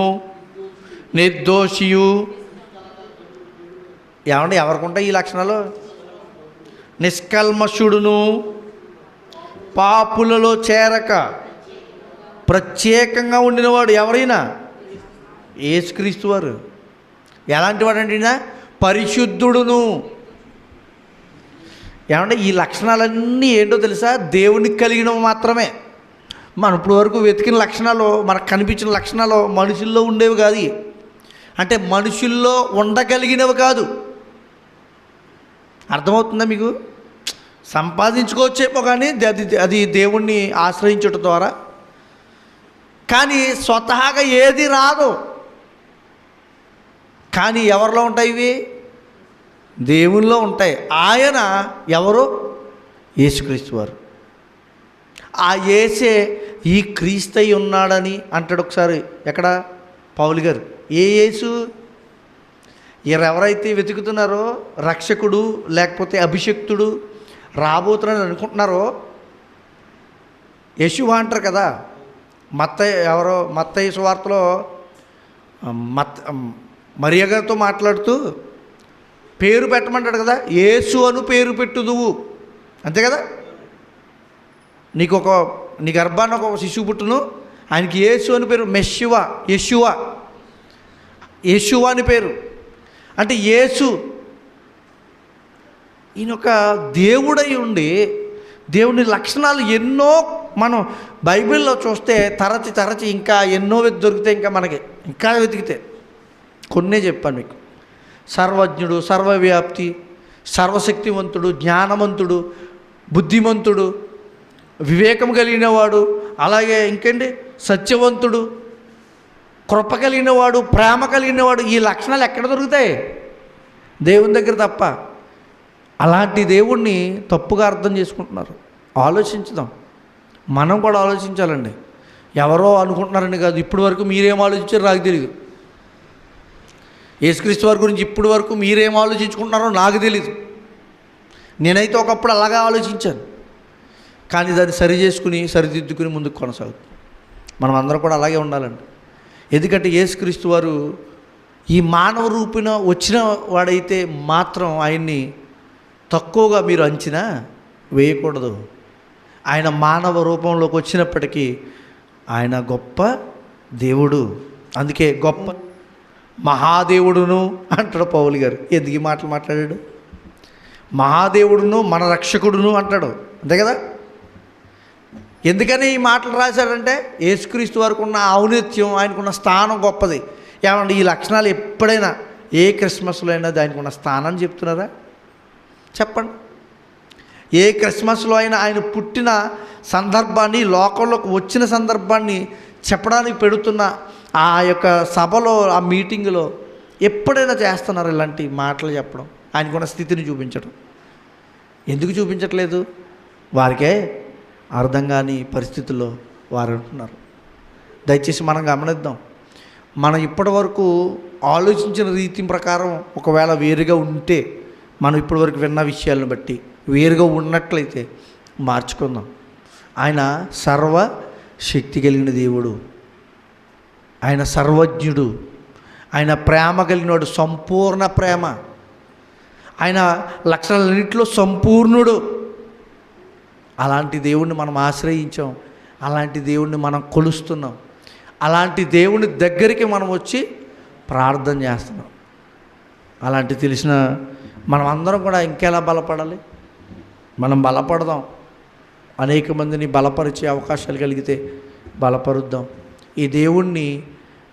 A: నిర్దోషియు. ఏమంటే ఎవరికి ఉంటాయి ఈ లక్షణాలు? నిష్కల్మషుడును, పాపులలో చేరక ప్రత్యేకంగా ఉండినవాడు. ఎవరైనా యేసుక్రీస్తు వారు. ఎలాంటి వాడండి? పరిశుద్ధుడును. ఏమంటే ఈ లక్షణాలన్నీ ఏంటో తెలుసా? దేవునికి కలిగినవి మాత్రమే. మనం ఇప్పుడు వరకు వెతికిన లక్షణాలు, మనకు కనిపించిన లక్షణాలు మనుషుల్లో ఉండేవి కాదు. అంటే మనుషుల్లో ఉండగలిగినవి కాదు. అర్థమవుతుందా మీకు? సంపాదించుకోవచ్చేమో కానీ అది దేవుణ్ణి ఆశ్రయించడం ద్వారా, కానీ స్వతహాగా ఏది రాదు. కానీ ఎవరిలో ఉంటాయి ఇవి? దేవునిలో ఉంటాయి. ఆయన ఎవరు? యేసుక్రీస్తు వారు. ఆ యేసే ఈ క్రీస్తై ఉన్నాడని అంటాడు. ఒకసారి ఎక్కడ? పౌలు గారు. ఏ యేసు? ఎవరైతే వెతుకుతున్నారో రక్షకుడు లేకపోతే అభిషక్తుడు రాబోతున్నాడని అనుకుంటున్నారో, యెషువా అంటారు కదా. మత్తయి సువార్తలో మరియ గారితో మాట్లాడుతూ పేరు పెట్టమంటాడు కదా. యేసు అను పేరు పెట్టుదువు, అంతే కదా. నీ గర్భాన్ని ఒక శిశువు పుట్టును, ఆయనకి యేసు అని పేరు. యెషువా అని పేరు. అంటే యేసు ఈయనొక దేవుడై ఉండి, దేవుని లక్షణాలు ఎన్నో మనం బైబిల్లో చూస్తే తరచి ఇంకా ఎన్నో దొరుకుతాయి. ఇంకా మనకి ఇంకా వెతికితే కొన్నే చెప్పాను మీకు. సర్వజ్ఞుడు, సర్వవ్యాప్తి, సర్వశక్తివంతుడు, జ్ఞానవంతుడు, బుద్ధిమంతుడు, వివేకం కలిగినవాడు, అలాగే ఇంకేంటి సత్యవంతుడు, కృప కలిగినవాడు, ప్రేమ కలిగినవాడు. ఈ లక్షణాలు ఎక్కడ దొరుకుతాయి? దేవుని దగ్గర తప్ప. అలాంటి దేవుణ్ణి తప్పుగా అర్థం చేసుకుంటున్నారు. ఆలోచించుదాం, మనం కూడా ఆలోచించాలండి. ఎవరో అనుకుంటున్నారని కాదు. ఇప్పటి వరకు మీరేం ఆలోచించారో నాకు తెలియదు. యేసుక్రీస్తు వారి గురించి ఇప్పటి వరకు మీరేం ఆలోచించుకుంటున్నారో నాకు తెలీదు. నేనైతే ఒకప్పుడు అలాగా ఆలోచించాను, కానీ దాన్ని సరిదిద్దుకుని ముందుకు కొనసాగుతుంది. మనం అందరం కూడా అలాగే ఉండాలండి. ఎందుకంటే యేసుక్రీస్తు వారు ఈ మానవ రూపిన వచ్చిన వాడైతే మాత్రం ఆయన్ని తక్కువగా మీరు అంచనా వేయకూడదు. ఆయన మానవ రూపంలోకి వచ్చినప్పటికీ ఆయన గొప్ప దేవుడు. అందుకే గొప్ప మహాదేవుడును అంటాడు పౌలు గారు. ఎందుకు ఈ మాటలు మాట్లాడాడు? మహాదేవుడును మన రక్షకుడును అంటాడు, అంతే కదా. ఎందుకని ఈ మాటలు రాశాడంటే యేసుక్రీస్తు వారికి ఉన్న ఔన్నత్యం, ఆయనకున్న స్థానం గొప్పది. ఏమంటే ఈ లక్షణాలు ఎప్పుడైనా ఏ క్రిస్మస్లో అయినా దానికి ఉన్న స్థానాన్ని చెప్తున్నారా? చెప్పండి. ఏ క్రిస్మస్లో అయినా ఆయన పుట్టిన సందర్భాన్ని, లోకంలోకి వచ్చిన సందర్భాన్ని చెప్పడానికి పెడుతున్న ఆ యొక్క సభలో, ఆ మీటింగులో ఎప్పుడైనా చేస్తున్నారు ఇలాంటి మాటలు చెప్పడం, ఆయనకున్న స్థితిని చూపించడం? ఎందుకు చూపించట్లేదు? వారికే అర్థం కాని పరిస్థితుల్లో వారు ఉంటున్నారు. దయచేసి మనం గమనిద్దాం. మనం ఇప్పటి వరకు ఆలోచించిన రీతి ప్రకారం ఒకవేళ వేరుగా ఉంటే, మనం ఇప్పటివరకు విన్న విషయాలను బట్టి వేరుగా ఉన్నట్లయితే మార్చుకుందాం. ఆయన సర్వశక్తి కలిగిన దేవుడు, ఆయన సర్వజ్ఞుడు, ఆయన ప్రేమ కలిగినవాడు, సంపూర్ణ ప్రేమ. ఆయన లక్షణాలన్నింటిలో సంపూర్ణుడు. అలాంటి దేవుణ్ణి మనం ఆశ్రయించాం, అలాంటి దేవుణ్ణి మనం కొలుస్తున్నాం, అలాంటి దేవుని దగ్గరికి మనం వచ్చి ప్రార్థన చేస్తున్నాం. అలాంటి తెలిసిన మనం అందరం కూడా ఇంకెలా బలపడాలి? మనం బలపడదాం. అనేక మందిని బలపరిచే అవకాశాలు కలిగితే బలపరుద్దాం. ఈ దేవుణ్ణి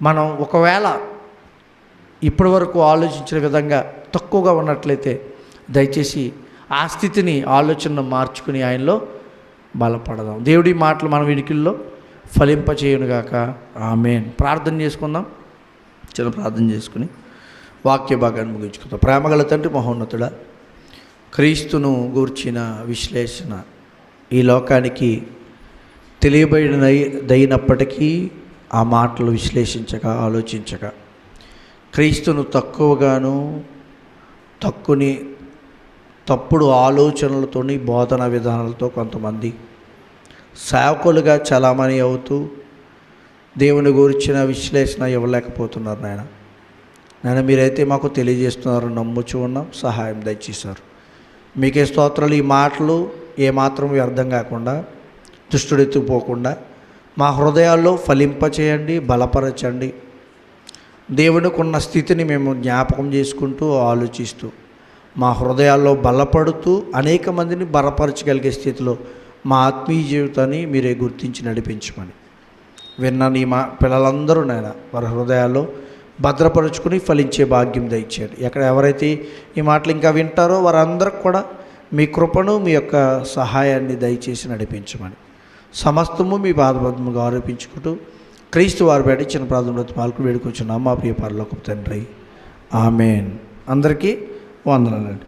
A: మనం ఒకవేళ ఇప్పటి వరకు ఆలోచించిన విధంగా తక్కువగా ఉన్నట్లయితే దయచేసి ఆ స్థితిని, ఆలోచనను మార్చుకుని ఆయనలో బలపడదాం. దేవుడి మాటలు మన వినికిల్లో ఫలింపచేయునుగాక. ఆమేన్. ప్రార్థన చేసుకుందాం. చిన్న ప్రార్థన చేసుకుని వాక్య భాగాన్ని ముగించుకుందాం. ప్రేమగల తండ్రి, మహోన్నతుడా, క్రీస్తును గూర్చిన విశ్లేషణ ఈ లోకానికి తెలియబడినదైనప్పటికీ ఆ మాటలు విశ్లేషించక, ఆలోచించక క్రీస్తును తక్కువగాను తప్పుడు ఆలోచనలతోని, బోధన విధానాలతో కొంతమంది సేవకులుగా చలామణి అవుతూ దేవుని గురించిన విశ్లేషణ ఇవ్వలేకపోతున్నారు. నాయన మీరైతే మాకు తెలియజేస్తున్నారు, నమ్ముచూ ఉన్నాం. సహాయం దయచేశారు. మీకే స్తోత్రాలు. ఈ మాటలు ఏమాత్రం వ్యర్థం కాకుండా, దుష్టుడెత్తుకుపోకుండా మా హృదయాల్లో ఫలింపచేయండి, బలపరచండి. దేవునికి ఉన్న స్థితిని మేము జ్ఞాపకం చేసుకుంటూ, ఆలోచిస్తూ మా హృదయాల్లో బలపడుతూ అనేక మందిని బలపరచగలిగే స్థితిలో మా ఆత్మీయ జీవితాన్ని మీరే గుర్తించి నడిపించమని విన్న మా పిల్లలందరూ వారి హృదయాల్లో భద్రపరుచుకుని ఫలించే భాగ్యం దయచేయండి. ఎక్కడ ఎవరైతే ఈ మాటలు ఇంకా వింటారో వారందరికి కూడా మీ కృపను, మీ యొక్క సహాయాన్ని దయచేసి నడిపించమని సమస్తము మీ పాదపద్మగా ఆరోపించుకుంటూ క్రీస్తు వారి బయట చిన్న ప్రార్థనలో పాల్గొని వేడుకొచ్చున్నాం మా ప్రియ పరలోకపు తండ్రి. ఆమేన్. అందరికీ వందనాలండి.